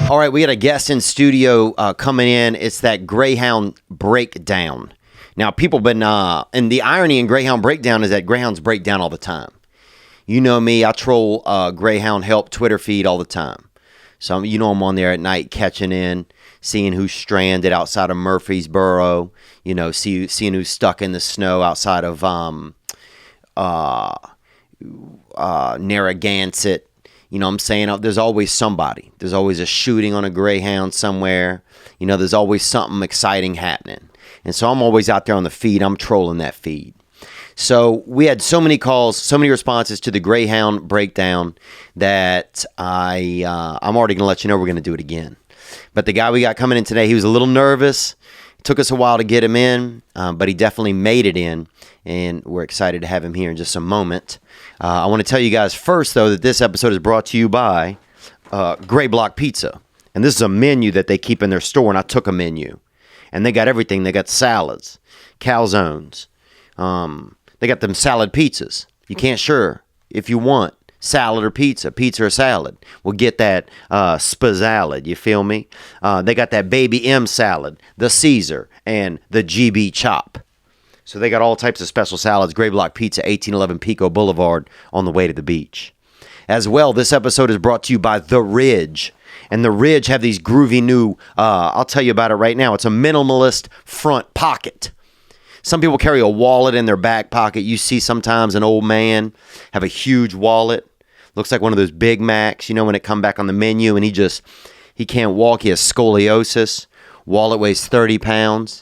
All right, we got a guest in studio coming in. It's that Greyhound Breakdown. Now, people been, and the irony in Greyhound Breakdown is that Greyhounds break down all the time. You know me, I troll Greyhound Help Twitter feed all the time. So, you know, I'm on there at night catching in, seeing who's stranded outside of Murfreesboro, you know, seeing who's stuck in the snow outside of Narragansett. You know what I'm saying? There's always somebody. There's always a shooting on a Greyhound somewhere. You know, there's always something exciting happening. And so I'm always out there on the feed. I'm trolling that feed. So we had so many calls, so many responses to the Greyhound Breakdown that I'm already going to let you know we're going to do it again. But the guy we got coming in today, he was a little nervous. It took us a while to get him in, but he definitely made it in. And we're excited to have him here in just a moment. I want to tell you guys first, though, that this episode is brought to you by Gray Block Pizza. And this is a menu that they keep in their store, and I took a menu. And they got everything. They got salads, calzones. They got them salad pizzas. You can't sure if you want salad or pizza or salad. We'll get that spazzalad, you feel me? They got that Baby M salad, the Caesar, and the GB Chop. So they got all types of special salads. Gray Block Pizza, 1811 Pico Boulevard on the way to the beach. As well, this episode is brought to you by The Ridge. And The Ridge have these groovy new, I'll tell you about it right now. It's a minimalist front pocket. Some people carry a wallet in their back pocket. You see sometimes an old man have a huge wallet. Looks like one of those Big Macs, you know, when it come back on the menu and he can't walk. He has scoliosis. Wallet weighs 30 pounds.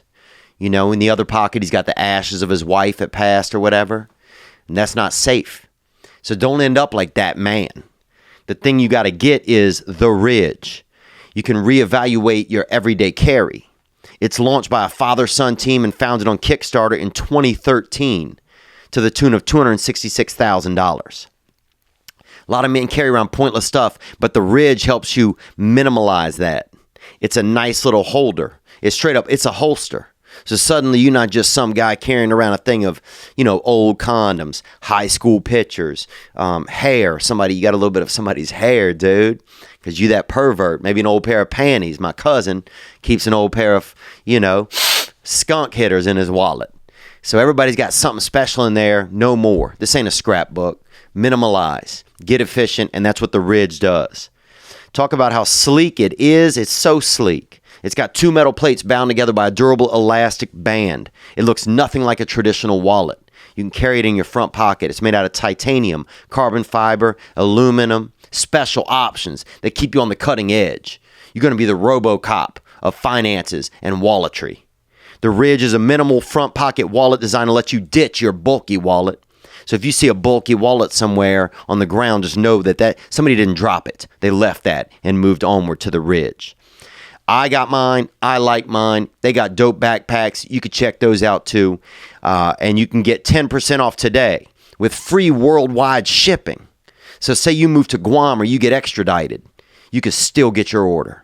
You know, in the other pocket, he's got the ashes of his wife that passed or whatever. And that's not safe. So don't end up like that man. The thing you got to get is The Ridge. You can reevaluate your everyday carry. It's launched by a father-son team and founded on Kickstarter in 2013 to the tune of $266,000. A lot of men carry around pointless stuff, but The Ridge helps you minimalize that. It's a nice little holder. It's straight up, it's a holster. So suddenly you're not just some guy carrying around a thing of, you know, old condoms, high school pictures, hair. You got a little bit of somebody's hair, dude, because you that pervert. Maybe an old pair of panties. My cousin keeps an old pair of, you know, skunk hitters in his wallet. So everybody's got something special in there. No more. This ain't a scrapbook. Minimalize. Get efficient, and that's what The Ridge does. Talk about how sleek it is. It's so sleek. It's got two metal plates bound together by a durable elastic band. It looks nothing like a traditional wallet. You can carry it in your front pocket. It's made out of titanium, carbon fiber, aluminum, special options that keep you on the cutting edge. You're going to be the RoboCop of finances and walletry. The Ridge is a minimal front pocket wallet designed to let you ditch your bulky wallet. So if you see a bulky wallet somewhere on the ground, just know that somebody didn't drop it. They left that and moved onward to The Ridge. I got mine. I like mine. They got dope backpacks. You could check those out too. And you can get 10% off today with free worldwide shipping. So say you move to Guam or you get extradited, you can still get your order.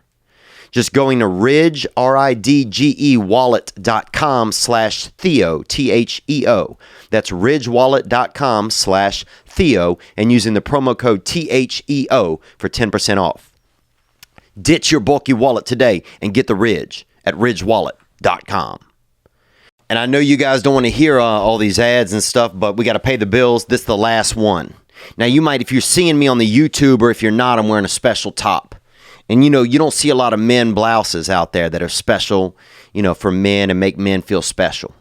Just going to Ridge, RIDGE wallet.com/Theo, THEO. That's ridgewallet.com/Theo and using the promo code THEO for 10% off. Ditch your bulky wallet today and get The Ridge at ridgewallet.com. And I know you guys don't want to hear all these ads and stuff, but we got to pay the bills. This is the last one. Now, you might, if you're seeing me on the YouTube or if you're not, I'm wearing a special top. And, you know, you don't see a lot of men blouses out there that are special, you know, for men and make men feel special.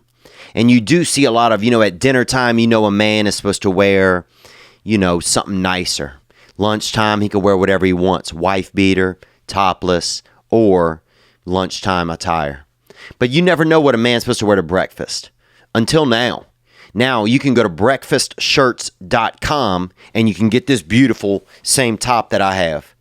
And you do see a lot of, you know, at dinner time, you know, a man is supposed to wear, you know, something nicer. Lunchtime, he can wear whatever he wants. Wife beater, topless, or lunchtime attire. But you never know what a man's supposed to wear to breakfast. Until now. Now you can go to breakfastshirts.com and you can get this beautiful same top that I have.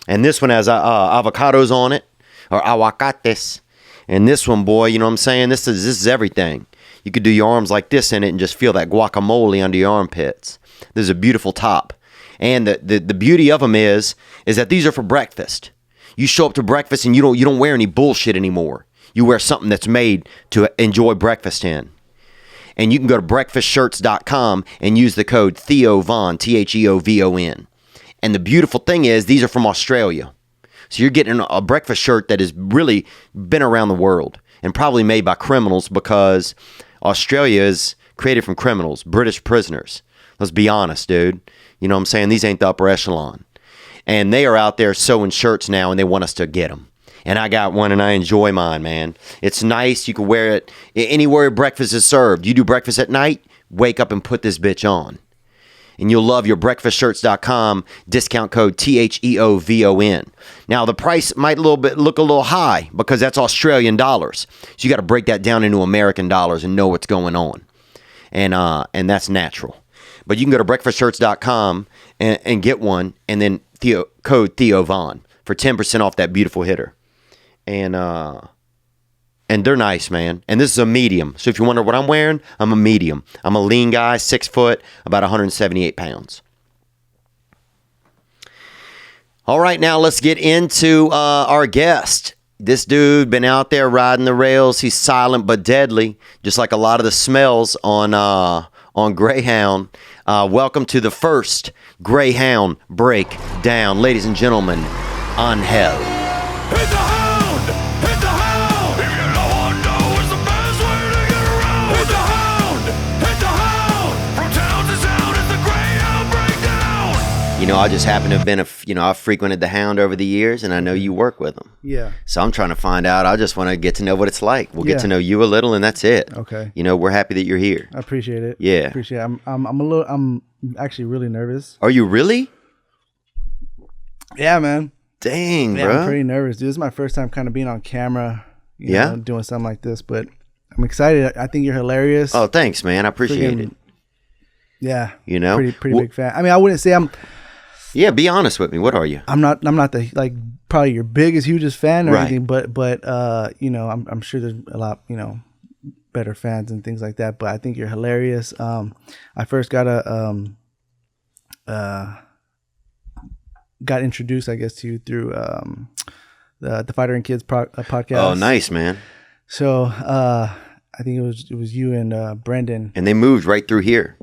And this one has avocados on it, or aguacates. And this one, boy, you know what I'm saying? This is everything. You could do your arms like this in it and just feel that guacamole under your armpits. This is a beautiful top. And the beauty of them is that these are for breakfast. You show up to breakfast and you don't wear any bullshit anymore. You wear something that's made to enjoy breakfast in. And you can go to breakfastshirts.com and use the code TheoVon, TheoVon. And the beautiful thing is these are from Australia. So you're getting a breakfast shirt that has really been around the world and probably made by criminals, because Australia is created from criminals, British prisoners. Let's be honest, dude. You know what I'm saying? These ain't the upper echelon. And they are out there sewing shirts now, and they want us to get them. And I got one, and I enjoy mine, man. It's nice. You can wear it anywhere breakfast is served. You do breakfast at night, wake up and put this bitch on. And you'll love your breakfastshirts.com, discount code THEOVON. Now, the price might look a little high because that's Australian dollars. So you got to break that down into American dollars and know what's going on. And that's natural. But you can go to breakfastshirts.com and get one, and then code THEOVON for 10% off that beautiful hitter. And they're nice, man. And this is a medium. So if you wonder what I'm wearing, I'm a medium. I'm a lean guy, 6 foot, about 178 pounds. All right, now let's get into our guest. This dude been out there riding the rails. He's silent but deadly, just like a lot of the smells on Greyhound. Welcome to the first Greyhound Breakdown. Ladies and gentlemen, Angel. Hit the Hound! Hit the Hound! If you know what know is the best way to get around. Hit the Hound! Hit the Hound! From town to town, it's the Greyhound Breakdown! You know, I just happen to have been I've frequented the Hound over the years, and I know you work with him. Yeah. So I'm trying to find out. I just want to get to know what it's like. We'll get to know you a little, and that's it. Okay. You know, we're happy that you're here. I appreciate it. Yeah. Appreciate it. I'm actually really nervous. Are you really? Yeah, man. Dang, Yeah, bro. I'm pretty nervous, dude. This is my first time kind of being on camera, you Yeah? know, doing something like this, but I'm excited. I think you're hilarious. Oh, thanks, man. I appreciate it. Yeah. You know? Pretty big fan. I mean, I wouldn't say Yeah, be honest with me. What are you? I'm not the like probably your biggest, hugest fan or Right. anything, but you know, I'm sure there's a lot, you know, better fans and things like that. But I think you're hilarious. I first got introduced, I guess, to you through the Fighter and Kids podcast. Oh, nice, man. So I think it was you and Brendan. And they moved right through here.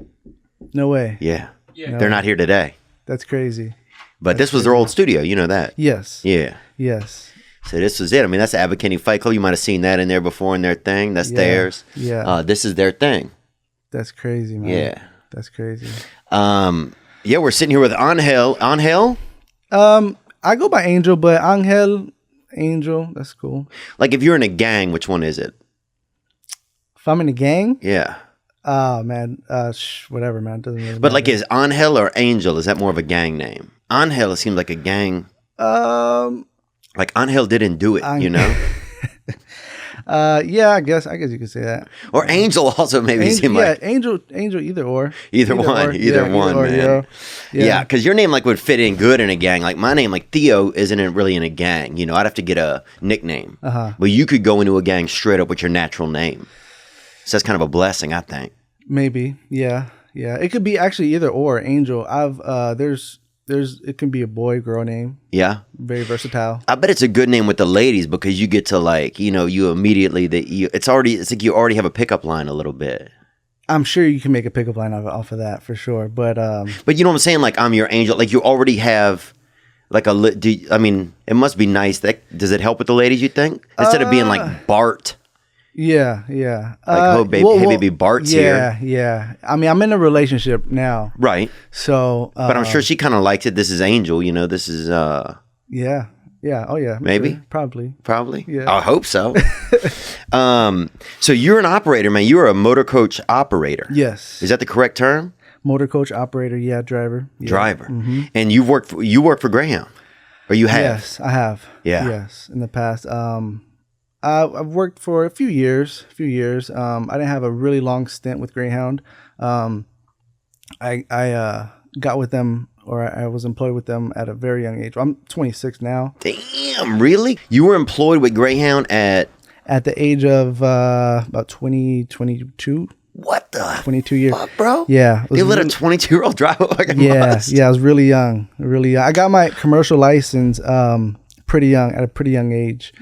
No way. Yeah. No. They're not here today. That's crazy. But this was their old studio. You know that. Yes. Yeah. Yes. So this was it. I mean, that's the Advocating Fight Club. You might have seen that in there before in their thing. That's theirs. Yeah. This is their thing. That's crazy, man. Yeah. That's crazy. Yeah, we're sitting here with Angel. Angel? I go by Angel, but Angel, that's cool. Like, if you're in a gang, which one is it? If I'm in a gang, Yeah. man, whatever, man. Doesn't really But matter. like, is Angel or Angel, is that more of a gang name? Angel, it seems like a gang. Like, Angel didn't do it, you know? Yeah, I guess you could say that. Or Angel also maybe seem like. Angel, either or. Either one, man. Yeah, because your name like would fit in good in a gang. Like my name, like Theo, isn't really in a gang. You know, I'd have to get a nickname. But you could go into a gang straight up with your natural name. So that's kind of a blessing, I think. Maybe, yeah. It could be actually either or. Angel. It can be a boy, girl name. Yeah. Very versatile. I bet it's a good name with the ladies because you get to like, you know, you immediately it's like you already have a pickup line a little bit. I'm sure you can make a pickup line off of that for sure. But you know what I'm saying? Like I'm your angel. Like you already have like I mean, it must be nice. Does it help with the ladies, you think? Instead of being like Bart. Yeah. Like, hey, baby, Bart's here. Yeah. I mean, I'm in a relationship now. Right. So. But I'm sure she kind of likes it. This is Angel, you know, this is. Yeah. Oh, yeah. Maybe. Sure. Probably. Yeah. I hope so. So you're an operator, man. You're a motor coach operator. Yes. Is that the correct term? Motor coach operator. Yeah. Driver. Yeah. Driver. Mm-hmm. And you work for Greyhound, or you have? Yes, I have. Yeah. Yes, in the past. I've worked for a few years. I didn't have a really long stint with Greyhound. I got with them, or I was employed with them at a very young age. I'm 26 now. Damn, really? You were employed with Greyhound at the age of about 22. What the 22 years, fuck, bro? Yeah, They let a 22-year-old drive a fucking bus. Yeah, I was really young. I got my commercial license pretty young, at a pretty young age.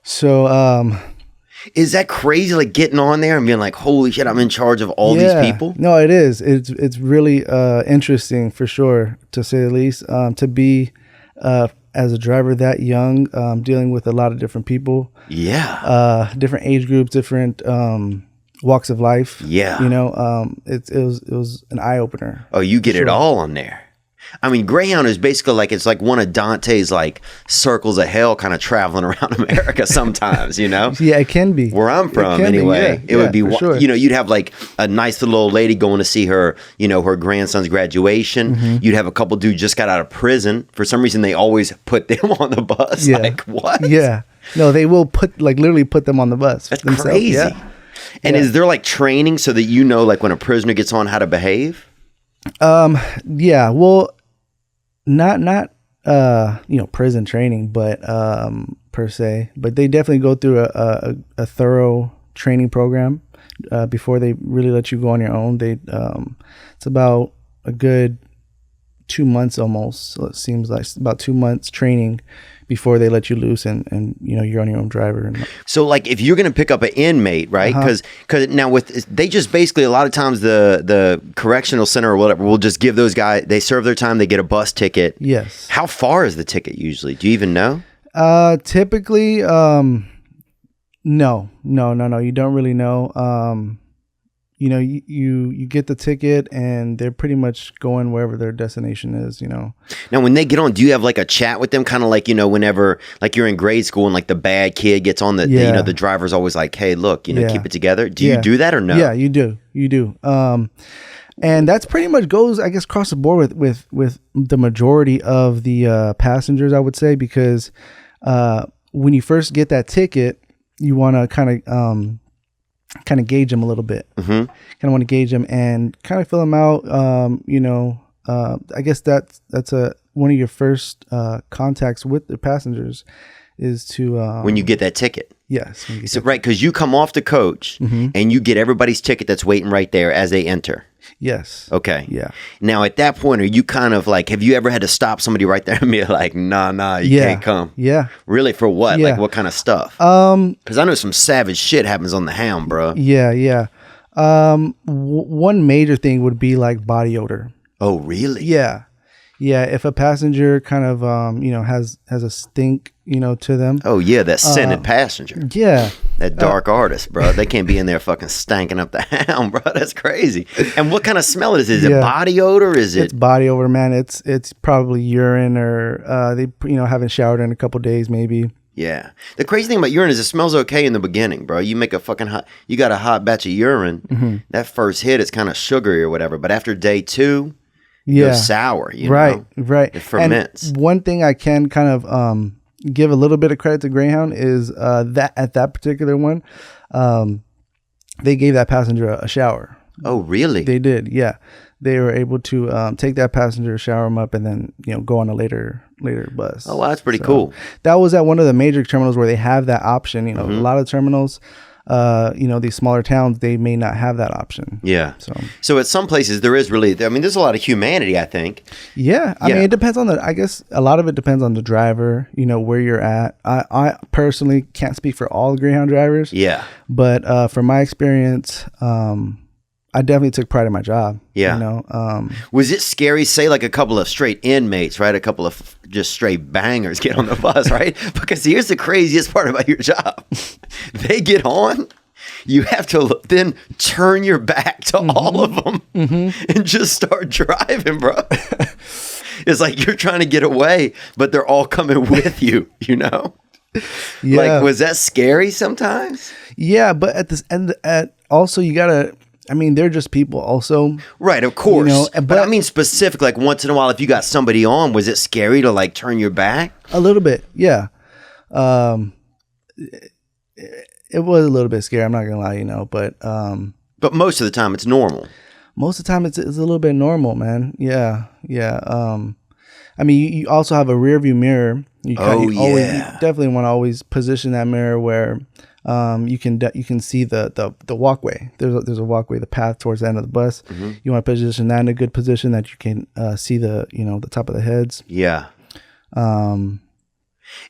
So, is that crazy? Like getting on there and being like, "Holy shit, I'm in charge of all these people." No, it is. It's really interesting for sure, to say the least. To be as a driver that young, dealing with a lot of different people, different age groups, different walks of life. Yeah. You know, it was an eye opener. Oh, you get it all on there. I mean, Greyhound is basically like, it's like one of Dante's like circles of hell kind of traveling around America sometimes, you know? Yeah, it can be. Where I'm from anyway. It would be, sure. you know, you'd have like a nice little old lady going to see her, you know, her grandson's graduation. You'd have a couple dudes just got out of prison. For some reason, they always put them on the bus. Yeah. Like, what? Yeah. No, they will literally put them on the bus. That's themselves. crazy. Yeah. And is there like training so that you know, like when a prisoner gets on, how to behave? Yeah. Well, not you know, prison training, but per se, but they definitely go through a thorough training program before they really let you go on your own. It's about a good 2 months almost. So it seems like about 2 months training before they let you loose and you know, you're on your own driver. So like if you're going to pick up an inmate, right? Because now they just basically, a lot of times the correctional center or whatever will just give those guys, they serve their time, they get a bus ticket. Yes. How far is the ticket usually? Do you even know? Typically, no, you don't really know. You know, you get the ticket and they're pretty much going wherever their destination is, you know. Now, when they get on, do you have like a chat with them? Kind of like, you know, whenever like you're in grade school and like the bad kid gets on you know, the driver's always like, hey, look, you know, keep it together. Do you do that or no? Yeah, you do. And that's pretty much goes, I guess, across the board with the majority of the passengers, I would say, because when you first get that ticket, you want to kind of gauge them a little bit. Kind of want to gauge them and kind of fill them out. You know, I guess that's one of your first contacts with the passengers is to when you get that ticket. Yes. So, right, because you come off the coach and you get everybody's ticket that's waiting right there as they enter. Yes. Okay. Yeah. Now, at that point, are you kind of like, have you ever had to stop somebody right there and be like, nah, you can't come? Yeah. Really? For what? Yeah. Like, what kind of stuff? Because I know some savage shit happens on the Hound, bro. Yeah. One major thing would be like body odor. Oh, really? Yeah. If a passenger kind of, you know, has a stink, you know, to them. Oh, yeah, that scented passenger. Yeah. That dark artist, bro. They can't be in there fucking stanking up the Hound, bro. That's crazy. And what kind of smell is it? Is it body odor? Is it? It's body odor, man. It's probably urine or they, you know, haven't showered in a couple days maybe. Yeah. The crazy thing about urine is it smells okay in the beginning, bro. You make you got a hot batch of urine. That first hit is kind of sugary or whatever. But after day 2, it goes sour, you know? Right. It ferments. And one thing I can kind of give a little bit of credit to Greyhound is that at that particular one, they gave that passenger a shower. Oh, really? They did, yeah. They were able to take that passenger, shower him up, and then, you know, go on a later bus. Oh, wow, that's pretty cool. That was at one of the major terminals where they have that option. You know, a lot of terminals, you know, these smaller towns, they may not have that option. Yeah. So at some places there is really, I mean, there's a lot of humanity, I think. Yeah. I mean, it depends on I guess a lot of it depends on the driver, you know, where you're at. I personally can't speak for all Greyhound drivers. Yeah. But from my experience, I definitely took pride in my job. Yeah. You know, was it scary, say like a couple of straight inmates, right? A couple of just straight bangers get on the bus, right? Because here's the craziest part about your job. They get on, you have to then turn your back to all of them and just start driving, bro. It's like you're trying to get away, but they're all coming with you, you know? Yeah. Like, was that scary sometimes? Yeah, but at this end, also you gotta, I mean, they're just people also. Right, of course. You know, but I mean specific, like once in a while, if you got somebody on, was it scary to like turn your back? A little bit, yeah. It was a little bit scary, I'm not gonna lie, you know, but most of the time it's normal. Most of the time it's a little bit normal, man. Yeah. I mean, you also have a rear view mirror. You definitely want to always position that mirror where you can see the walkway. There's a walkway, the path towards the end of the bus. You want to position that in a good position that you can see the top of the heads. Yeah.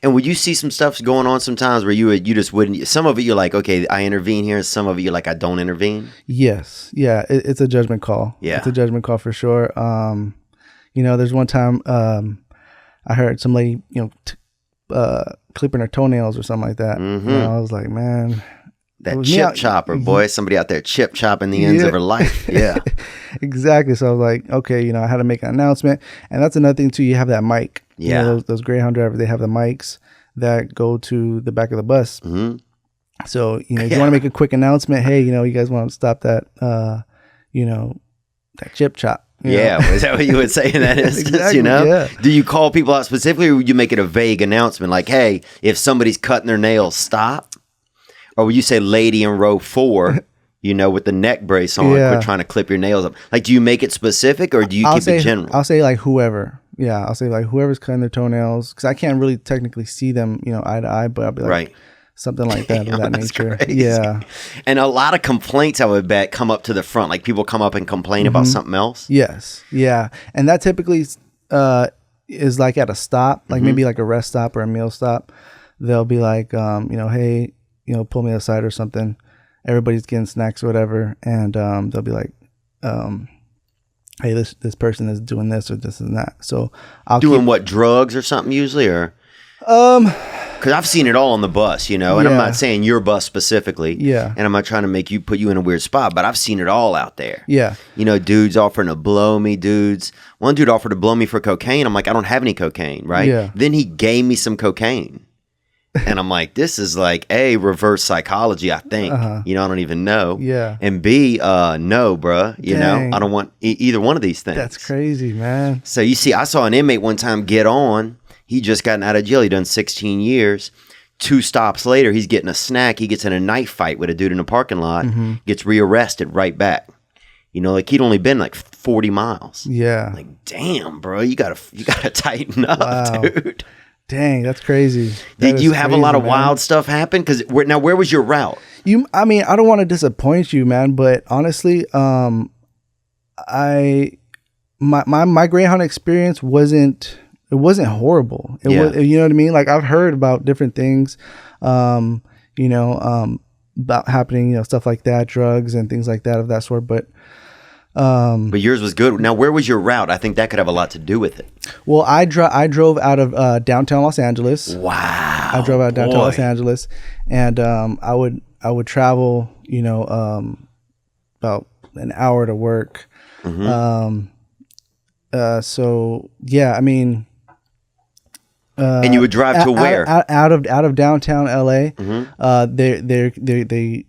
And would you see some stuff going on sometimes where you just wouldn't? Some of it you're like, okay, I intervene here. Some of it you're like, I don't intervene. Yes. Yeah. It's a judgment call. Yeah. It's a judgment call for sure. You know, there's one time I heard some lady, clipping her toenails or something like that. Mm-hmm. I was like, man. That chip chopper, boy. Somebody out there chip chopping the ends of her life. Yeah. Exactly. So I was like, okay, I had to make an announcement. And that's another thing too. You have that mic. Yeah. Those Greyhound drivers, they have the mics that go to the back of the bus. Mm-hmm. So, if you want to make a quick announcement, hey, you guys want to stop that, that chip chop. Yeah. Is that what you would say in that instance? Exactly, yeah. Do you call people out specifically, or would you make it a vague announcement like, hey, if somebody's cutting their nails, stop? Or would you say lady in row 4, with the neck brace on, quit trying to clip your nails up? Like, do you make it specific, or do you keep it general? I'll say like whoever. Yeah, I'll say like whoever's cutting their toenails, because I can't really technically see them, eye to eye, but I'll be like something like that of that nature. Crazy. Yeah. And a lot of complaints, I would bet, come up to the front. Like people come up and complain about something else. Yes. Yeah. And that typically is like at a stop, like maybe like a rest stop or a meal stop. They'll be like, hey, pull me aside or something. Everybody's getting snacks or whatever. And they'll be like, hey, this person is doing this or this and that. So I'll doing what, drugs or something usually, or because I've seen it all on the bus, and I'm not saying your bus specifically, and I'm not trying to put you in a weird spot, but I've seen it all out there. Dudes offering to blow me. One dude offered to blow me for cocaine. I'm like, I don't have any cocaine, right? Then he gave me some cocaine. And I'm like, this is like A, reverse psychology, I think. I don't even know. And B, no, bruh. I don't want either one of these things. That's crazy, man. So you see, I saw an inmate one time get on. He just gotten out of jail. He done 16 years. 2 stops later, he's getting a snack. He gets in a knife fight with a dude in a parking lot. Gets rearrested right back. Like he'd only been like 40 miles. Yeah. Like, damn, bro, you gotta tighten up, dude. Dang, that's crazy. Did you have a lot of wild stuff happen? Because where was your route? I don't want to disappoint you, man, but honestly, my Greyhound experience wasn't horrible. It was, you know what I mean? Like I've heard about different things, about happening, stuff like that, drugs and things like that of that sort, but yours was good. Now, where was your route? I think that could have a lot to do with it. Well, I drove out of downtown Los Angeles. Wow. I drove out of downtown Los Angeles, and I would travel, about an hour to work. So yeah, and you would drive to where? Out of downtown LA. They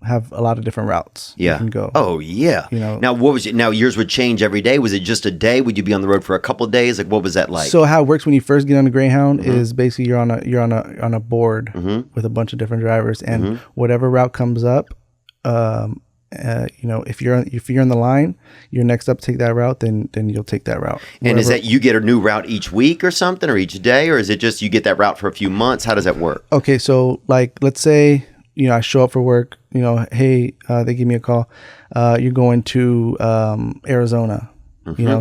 have a lot of different routes. Yeah. You can go. Oh yeah. Now what was it? Now yours would change every day. Was it just a day? Would you be on the road for a couple of days? Like what was that like? So how it works when you first get on the Greyhound is basically you're on a board with a bunch of different drivers, and whatever route comes up, if you're in the line, you're next up to take that route, then you'll take that route. And is that you get a new route each week or something, or each day, or is it just you get that route for a few months? How does that work? Okay, so like let's say I show up for work. Hey, they give me a call. You're going to Arizona.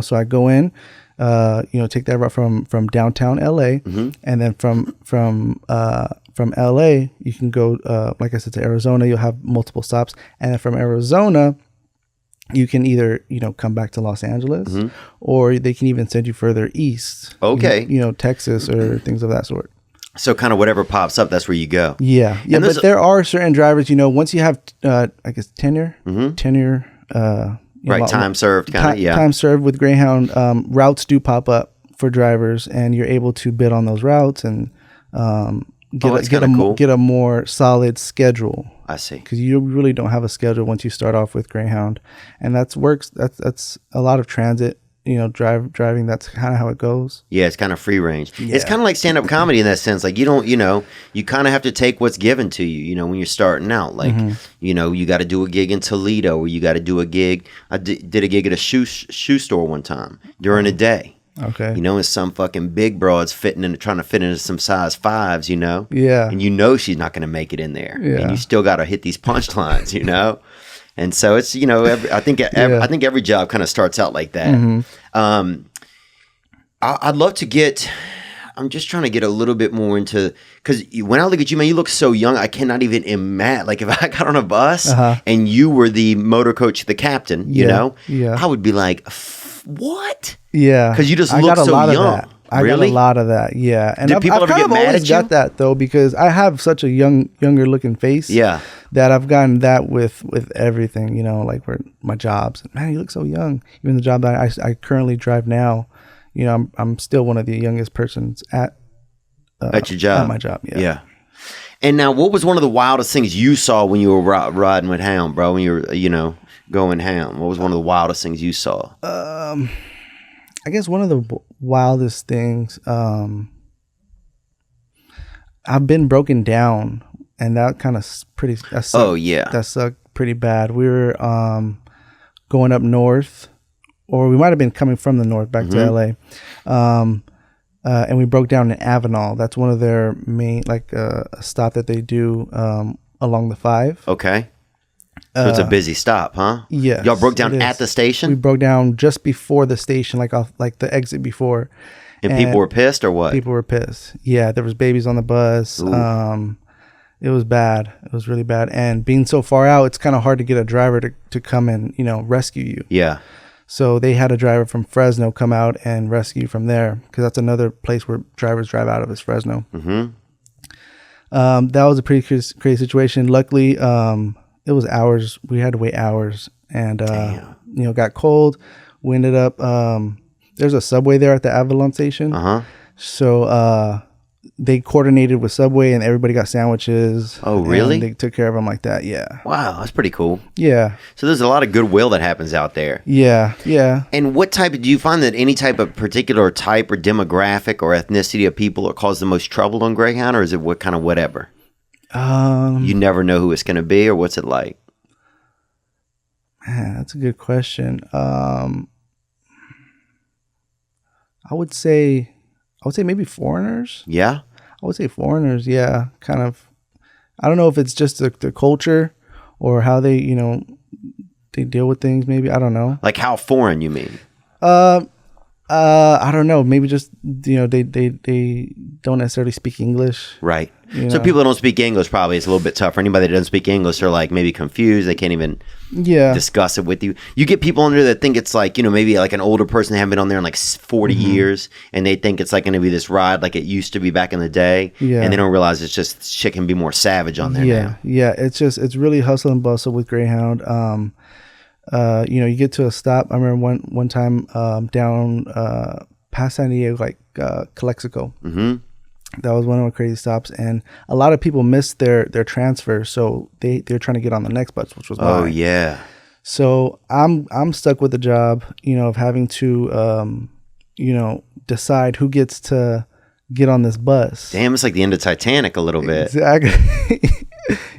So I go in. Take that route from downtown LA, and then from LA, you can go, like I said, to Arizona. You'll have multiple stops. And then from Arizona, you can either, come back to Los Angeles, or they can even send you further east. Okay. Texas or things of that sort. So kind of whatever pops up, that's where you go. Yeah. Yeah. But there are certain drivers, once you have, I guess, tenure, right. Time served, kind of. Yeah. Time served with Greyhound. Routes do pop up for drivers, and you're able to bid on those routes and, get a more solid schedule. I see. Because you really don't have a schedule once you start off with Greyhound, and that's a lot of transit. Driving. That's kind of how it goes. Yeah, it's kind of free range. Yeah. It's kind of like stand-up comedy in that sense. Like you don't, you kind of have to take what's given to you. When you're starting out, like you got to do a gig in Toledo, or you got to do a gig. I did a gig at a shoe store one time during the day. Okay. And some fucking big broads trying to fit into some size 5s, Yeah. And she's not going to make it in there. Yeah. And you still got to hit these punchlines, And I think every job kind of starts out like that. I'd love to I'm just trying to get a little bit more into, because when I look at you, man, you look so young. I cannot even imagine. Like if I got on a bus and you were the motor coach, the captain, I would be like, what? Yeah, because you just look so young. I Really? got a lot of that. Yeah, and Did I've, people I've ever kind get of mad always at you? got that though because I have such a younger looking face. Yeah. That I've gotten that with everything. You know, like where my jobs. Man, you look so young. Even the job that I currently drive now. You know, I'm still one of the youngest persons at At your job. At my job. Yeah. Yeah. And now, what was one of the wildest things you saw when you were riding with Hound, bro? When you were, going Hound, what was one of the wildest things you saw? I guess one of the wildest things. I've been broken down, and that kind of that sucked. Oh, yeah. That sucked pretty bad. We were going up north, or we might have been coming from the north back to LA, and we broke down in Avenal. That's one of their main, like a stop that they do along the 5. Okay. So it's a busy stop, huh? Yes, Y'all broke down it at is. the station? We broke down just before the station, like off like the exit before. And people were pissed or what? People were pissed. Yeah, there was babies on the bus. It was bad. It was really bad. And being so far out, it's kind of hard to get a driver to come and, rescue you. Yeah. So they had a driver from Fresno come out and rescue you from there, because that's another place where drivers drive out of is Fresno. Mm-hmm. That was a pretty crazy situation. Luckily, it was hours. We had to wait hours, and got cold. We ended up. There's a Subway there at the Avalon station. So they coordinated with Subway, and everybody got sandwiches. Oh, really? And they took care of them like that. Yeah. Wow, that's pretty cool. Yeah. So there's a lot of goodwill that happens out there. Yeah. Yeah. And what type do you find that any type of particular type or demographic or ethnicity of people that cause the most trouble on Greyhound, or is it what kind of whatever? You never know who it's going to be, or what's it like? Man, that's a good question. I would say maybe foreigners. Yeah. I would say foreigners. Yeah, kind of. I don't know if it's just the culture or how they they deal with things. Maybe I don't know. Like how foreign you mean? I don't know. Maybe just they don't necessarily speak English. Right. So people that don't speak English, probably it's a little bit tougher. Anybody that doesn't speak English are like maybe confused. They can't even discuss it with you. You get people on there that think it's like, maybe like an older person, they haven't been on there in like 40 years, and they think it's like going to be this ride like it used to be back in the day. Yeah. And they don't realize it's just shit can be more savage on there now. Yeah. It's really hustle and bustle with Greyhound. You get to a stop. I remember one time down past San Diego, like Calexico. Mm-hmm. That was one of the crazy stops, and a lot of people missed their transfer, so they're trying to get on the next bus, which was mine. Oh yeah. So I'm stuck with the job, of having to decide who gets to get on this bus. Damn, it's like the end of Titanic a little bit. Exactly.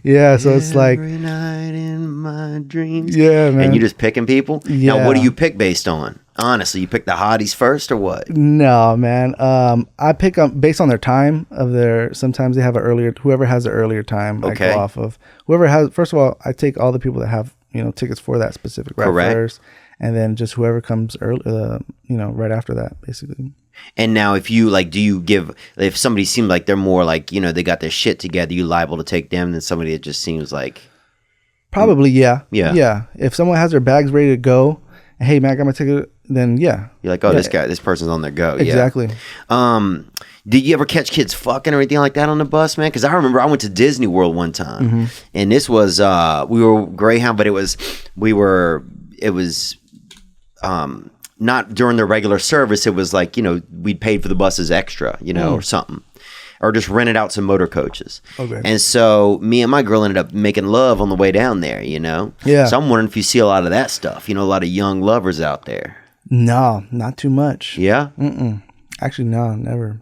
Yeah, so it's like every night in my dreams. Yeah, man. And you just picking people? Yeah. Now, what do you pick based on? Honestly, you pick the hotties first or what? No, man. I pick up based on their time of their. Sometimes they have whoever has the earlier time. Okay. I go off of whoever has. First of all, I take all the people that have tickets for that specific ride first, and then just whoever comes early. Right after that, basically. And now, if you if somebody seems like they're more like they got their shit together, you liable to take them than somebody that just seems like. Probably, yeah. Yeah. If someone has their bags ready to go, hey man, I got my ticket. Then yeah, you're like, oh, this person's on their go. Exactly. Yeah. Did you ever catch kids fucking or anything like that on the bus, man? Because I remember I went to Disney World one time, and this was we were Greyhound, but it was not during the regular service. It was like we'd paid for the buses extra, or something. Or just rented out some motor coaches. Okay. And so me and my girl ended up making love on the way down there, Yeah. So I'm wondering if you see a lot of that stuff, a lot of young lovers out there. No, not too much. Yeah? Mm-mm. Actually, no, never.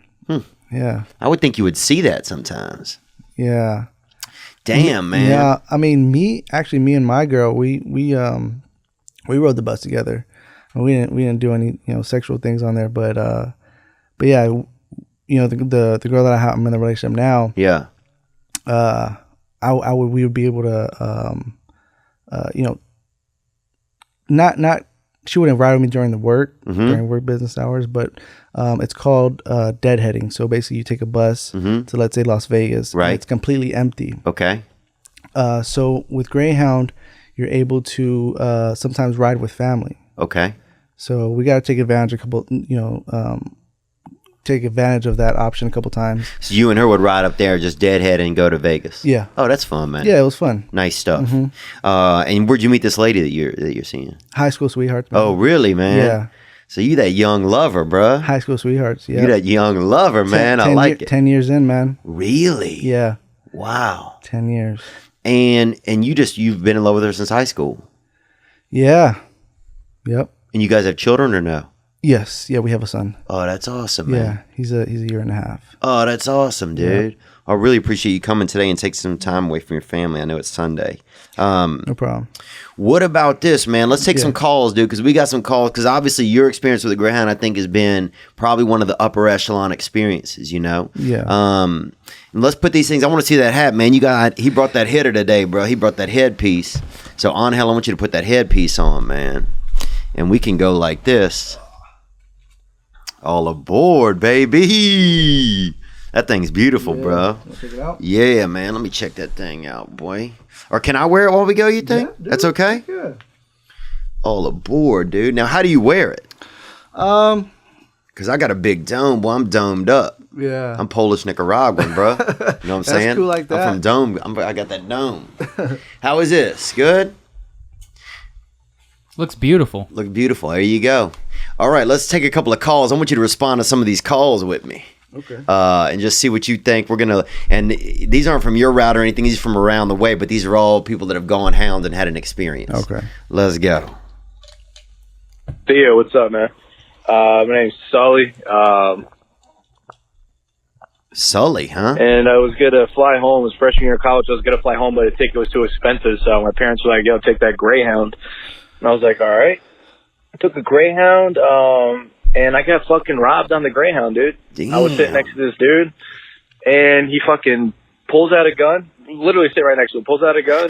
Yeah. I would think you would see that sometimes. Yeah. Damn, man. Yeah. I mean, me and my girl, we rode the bus together. We didn't do any, sexual things on there, but yeah, the girl that I'm in the relationship now. Yeah. we would be able to, not she wouldn't ride with me during during work business hours, but it's called deadheading. So basically, you take a bus to, let's say, Las Vegas. Right. And it's completely empty. Okay. So with Greyhound, you're able to sometimes ride with family. Okay. So we got to take advantage of a couple, take advantage of that option a couple times. So you and her would ride up there, just deadhead, and go to Vegas. Yeah. Oh, that's fun, man. Yeah, it was fun. Nice stuff. Mm-hmm. And where'd you meet this lady that you're seeing? High school sweethearts. Man. Oh, really, man? Yeah. So you that young lover, bruh. High school sweethearts. Yeah. You that young lover, man. I like it. 10 years in, man. Really? Yeah. Wow. 10 years. And you've been in love with her since high school. Yeah. Yep. And you guys have children or no? Yes. Yeah, we have a son. Oh, that's awesome, man. Yeah, he's a year and a half. Oh, that's awesome, dude. Yeah. I really appreciate you coming today and take some time away from your family. I know it's Sunday. No problem. What about this, man? Let's take some calls, dude, because we got some calls. Because obviously your experience with the Greyhound, I think, has been probably one of the upper echelon experiences, you know? Yeah. And let's put these things. I want to see that hat, man. He brought that hitter today, bro. He brought that headpiece. So, Angel, I want you to put that headpiece on, man. And we can go like this. All aboard, baby. That thing's beautiful, bro. Check it out. Yeah, man. Let me check that thing out, boy. Or can I wear it while we go, you think? Yeah, that's okay? Yeah. All aboard, dude. Now, how do you wear it? Because I got a big dome, boy. I'm domed up. Yeah. I'm Polish Nicaraguan, bro. You know what I'm saying? That's cool like that. I'm from dome. I got that dome. How is this? Good? Looks beautiful. Look beautiful. There you go. All right, let's take a couple of calls. I want you to respond to some of these calls with me. Okay. And just see what you think. We're going to, and these aren't from your route or anything. These are from around the way, but these are all people that have gone hound and had an experience. Okay. Let's go. Theo, what's up, man? My name's Sully. Sully, huh? And I was going to fly home. It was freshman year of college. I was going to fly home, but the ticket was too expensive. So my parents were like, yo, take that Greyhound. And I was like, all right. I took a Greyhound, and I got fucking robbed on the Greyhound, dude. Damn. I was sitting next to this dude, and he fucking pulls out a gun. Literally sitting right next to him. Pulls out a gun.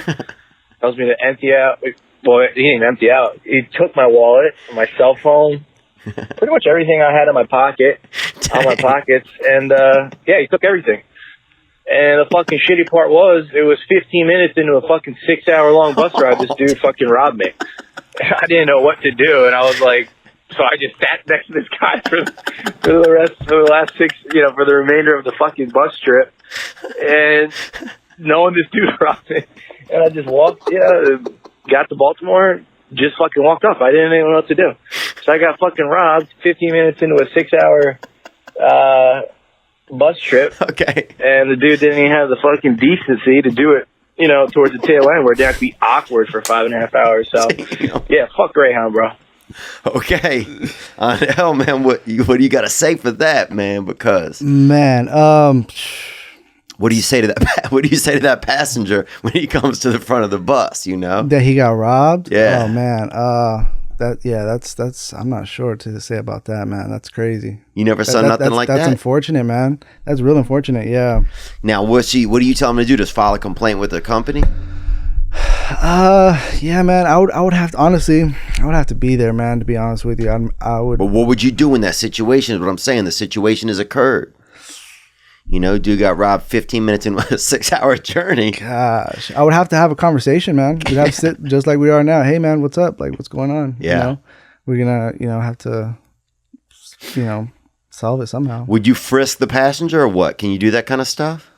Tells me to empty out. Well, he didn't even empty out. He took my wallet, my cell phone, pretty much everything I had in my pocket, all my pockets, and yeah, he took everything. And the fucking shitty part was, it was 15 minutes into a fucking 6-hour-long bus ride. This dude fucking robbed me. I didn't know what to do, and I was like, so I just sat next to this guy for the last for the remainder of the fucking bus trip, and knowing this dude robbed me, and I just walked, got to Baltimore, just fucking walked off. I didn't even know what to do, so I got fucking robbed 15 minutes into a 6-hour bus trip. Okay. And the dude didn't even have the fucking decency to do it, towards the tail end where it'd have to be awkward for 5.5 hours. So, yeah, fuck Greyhound, bro. Okay. Hell, man, what do you got to say for that, man? Because man, what do you say to that? What do you say to that passenger when he comes to the front of the bus? That he got robbed. Yeah. Oh man. That's I'm not sure to say about that, man. That's crazy. You never saw nothing like that? That's unfortunate, man. That's real unfortunate. Yeah. Now, what do you tell him to do? Just file a complaint with the company? Yeah, man. I would have to, honestly, I would have to be there, man. To be honest with you, I would. But what would you do in that situation? Is what I'm saying. The situation has occurred. Dude got robbed 15 minutes into a 6-hour journey. Gosh, I would have to have a conversation, man. We'd have to sit just like we are now. Hey, man, what's up? Like, what's going on? Yeah. We're gonna, have to, solve it somehow. Would you frisk the passenger or what? Can you do that kind of stuff?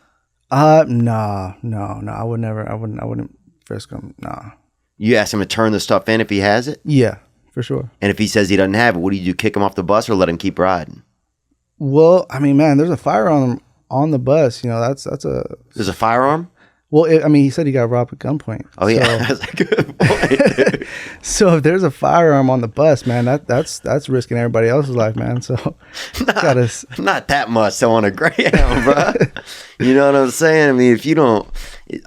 No. I would never. I wouldn't frisk him. Nah. You ask him to turn the stuff in if he has it? Yeah, for sure. And if he says he doesn't have it, what do you do? Kick him off the bus or let him keep riding? Well, I mean, man, there's a firearm on the bus. That's a. There's a firearm? Well, he said he got robbed at gunpoint. Oh, yeah. That's a good point, dude. So if there's a firearm on the bus, man, that's risking everybody else's life, man. So not that much so on a Greyhound, bro. You know what I'm saying? I mean,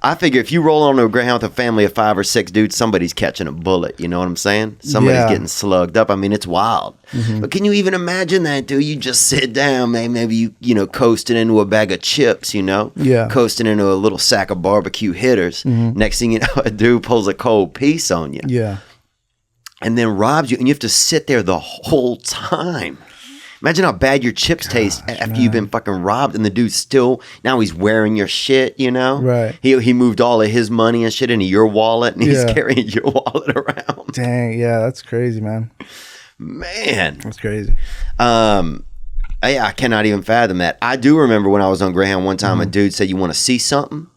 I figure if you roll on a Greyhound with a family of 5 or 6 dudes, somebody's catching a bullet. You know what I'm saying? Somebody's getting slugged up. I mean, it's wild. Mm-hmm. But can you even imagine that, dude? You just sit down, man. Maybe you coasting into a bag of chips, Yeah. Coasting into a little sack of barbecue hitters. Mm-hmm. Next thing you know, a dude pulls a cold piece on you. Yeah. And then robs you, and you have to sit there the whole time. Imagine how bad your chips taste after you've been fucking robbed, and the dude's still, now he's wearing your shit, Right. He moved all of his money and shit into your wallet, and he's carrying your wallet around. Dang, yeah, that's crazy, man. Man. That's crazy. And I cannot even fathom that. I do remember when I was on Greyhound one time, a dude said, "You want to see something?"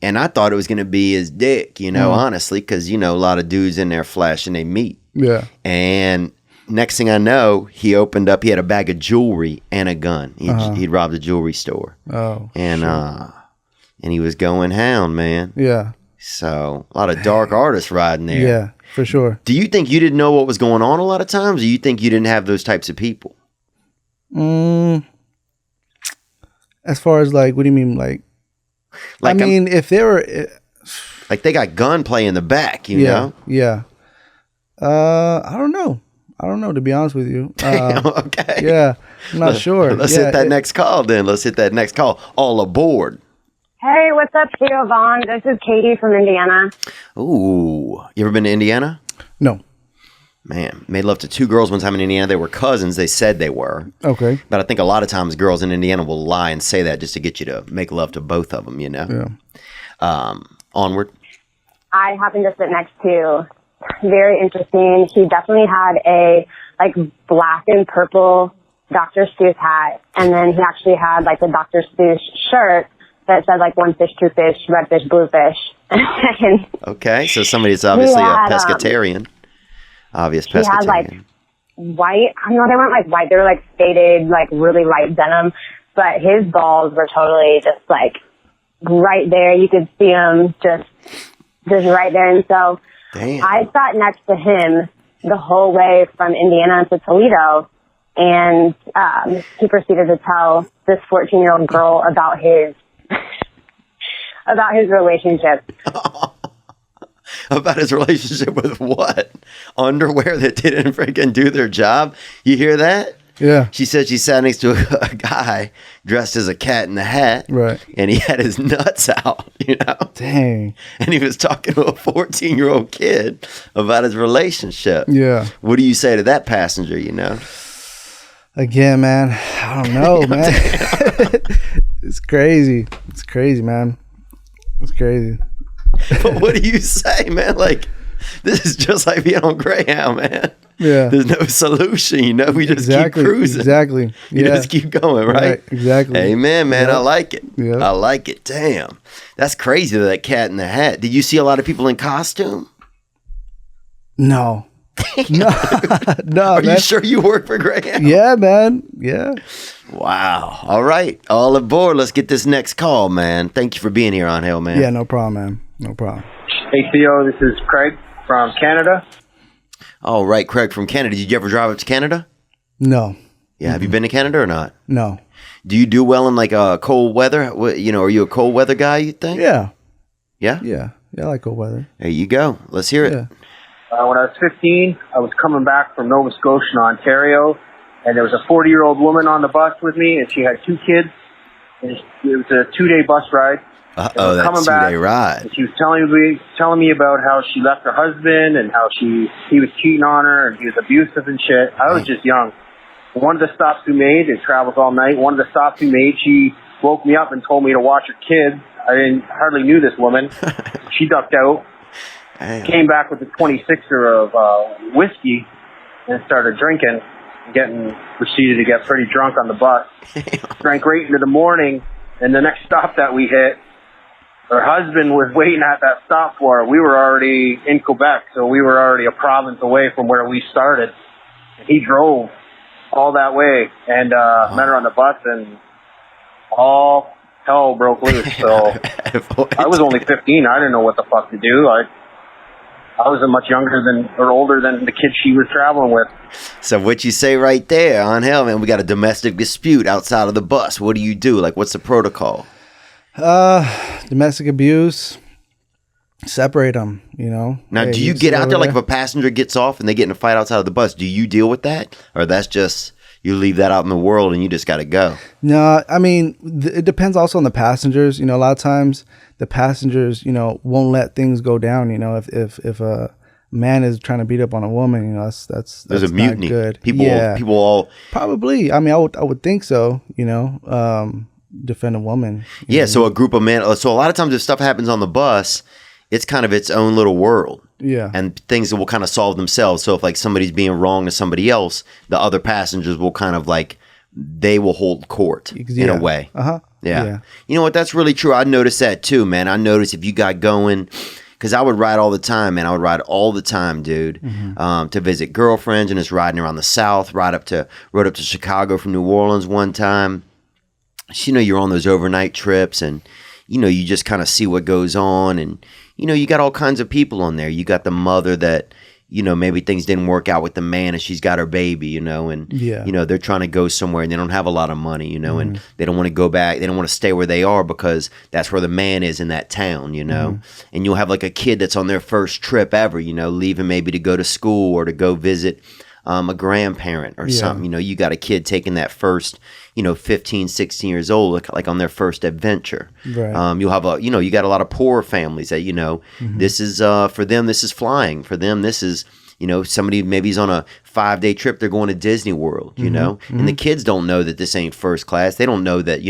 And I thought it was going to be his dick, honestly, because, a lot of dudes in there flashing they meat. Yeah. And next thing I know, he opened up, he had a bag of jewelry and a gun. He'd robbed a jewelry store. Oh. And he was going hound, man. Yeah. So a lot of dark artists riding there. Yeah, for sure. Do you think you didn't know what was going on a lot of times, or you think you didn't have those types of people? As far as like, what do you mean? Like I mean, if they were like they got gunplay in the back, you know? Yeah. I don't know. To be honest with you. Okay. Yeah. I'm not sure. Let's hit that next call then. Let's hit that next call. All aboard. Hey, what's up, Theo Vaughn? This is Katie from Indiana. Ooh. You ever been to Indiana? No. Man, made love to two girls one time in Indiana. They were cousins. They said they were. Okay. But I think a lot of times girls in Indiana will lie and say that just to get you to make love to both of them, Yeah. Onward. I happened to sit next to, very interesting. He definitely had a, like, black and purple Dr. Seuss hat. And then he actually had, like, the Dr. Seuss shirt that said, like, one fish, two fish, red fish, blue fish. And okay, so somebody's obviously had, a pescatarian. Obvious he pescatarian. had, like, white, I know they weren't, like, white. They were, like, faded, like, really light denim. But his balls were totally just, like, right there. You could see them just right there. And so Damn. I sat next to him the whole way from Indiana to Toledo. And he proceeded to tell this 14-year-old girl about his relationship. About his relationship with what? Underwear that didn't freaking do their job? You hear that? Yeah. She said she sat next to a guy dressed as a cat in a hat. Right. And he had his nuts out, Dang. And he was talking to a 14-year-old kid about his relationship. Yeah. What do you say to that passenger, Again, man, I don't know, man. It's crazy. It's crazy, man. It's crazy. But what do you say, man? Like, this is just like being on Greyhound, man. Yeah. There's no solution, We just keep cruising. Exactly. You just keep going, right? Exactly. Amen, man. Yep. I like it. Yep. I like it. Damn. That's crazy, that cat in the hat. Did you see a lot of people in costume? No. No, Are man. you sure you work for Greyhound? Yeah, man. Yeah. Wow. All right. All aboard. Let's get this next call, man. Thank you for being here on Hell, man. Yeah, no problem, man. No problem. Hey, Theo, this is Craig from Canada. All right, Craig from Canada. Did you ever drive up to Canada? No. Yeah. Have you been to Canada or not? No. Do you do well in like cold weather? Are you a cold weather guy, you think? Yeah. Yeah? Yeah. Yeah, I like cold weather. There you go. Let's hear it. Yeah. When I was 15, I was coming back from Nova Scotia, Ontario, and there was a 40-year-old woman on the bus with me, and she had two kids. And it was a 2-day bus ride. Uh-oh, that 2-day ride. And she was telling me about how she left her husband and how he was cheating on her and he was abusive and shit. I was just young. One of the stops we made, it travels all night. One of the stops we made, she woke me up and told me to watch her kids. I hardly knew this woman. She ducked out. Damn. Came back with a 26er of whiskey and started drinking, proceeded to get pretty drunk on the bus. Drank right into the morning, and the next stop that we hit, her husband was waiting at that stop for her. We were already in Quebec, so we were already a province away from where we started. He drove all that way and met her on the bus, and all hell broke loose. So I was only 15. I didn't know what the fuck to do. I was much older than the kid she was traveling with. So what you say right there on Hell, man, we got a domestic dispute outside of the bus. What do you do? Like, what's the protocol? Domestic abuse, separate them, Now, do you get out there, like if a passenger gets off and they get in a fight outside of the bus, do you deal with that? Or that's just, you leave that out in the world and you just got to go? No, I mean, it depends also on the passengers. A lot of times the passengers, won't let things go down. If a man is trying to beat up on a woman, that's There's a mutiny. Not good. People all probably. I mean, I would think so. Defend a woman. Yeah. So a group of men. So a lot of times if stuff happens on the bus, it's kind of its own little world. Yeah. And things will kind of solve themselves. So if like somebody's being wrong to somebody else, the other passengers will kind of like they will hold court in a way. Yeah. You know what? That's really true. I noticed that too, man. I noticed if you got going, because I would ride all the time, man. I would ride all the time, dude, to visit girlfriends and just riding around the South. Rode up to Chicago from New Orleans one time. So, you're on those overnight trips, and you just kind of see what goes on, and you got all kinds of people on there. You got the mother that maybe things didn't work out with the man and she's got her baby, and they're trying to go somewhere and they don't have a lot of money, and they don't want to go back. They don't want to stay where they are because that's where the man is in that town, and you'll have like a kid that's on their first trip ever, leaving maybe to go to school or to go visit a grandparent or something. You got a kid taking that first 15, 16 years old, like on their first adventure. Right. You'll have you got a lot of poor families that, this is, for them, this is flying. For them, this is, somebody maybe on a 5-day trip, they're going to Disney World, and the kids don't know that this ain't first class. They don't know that,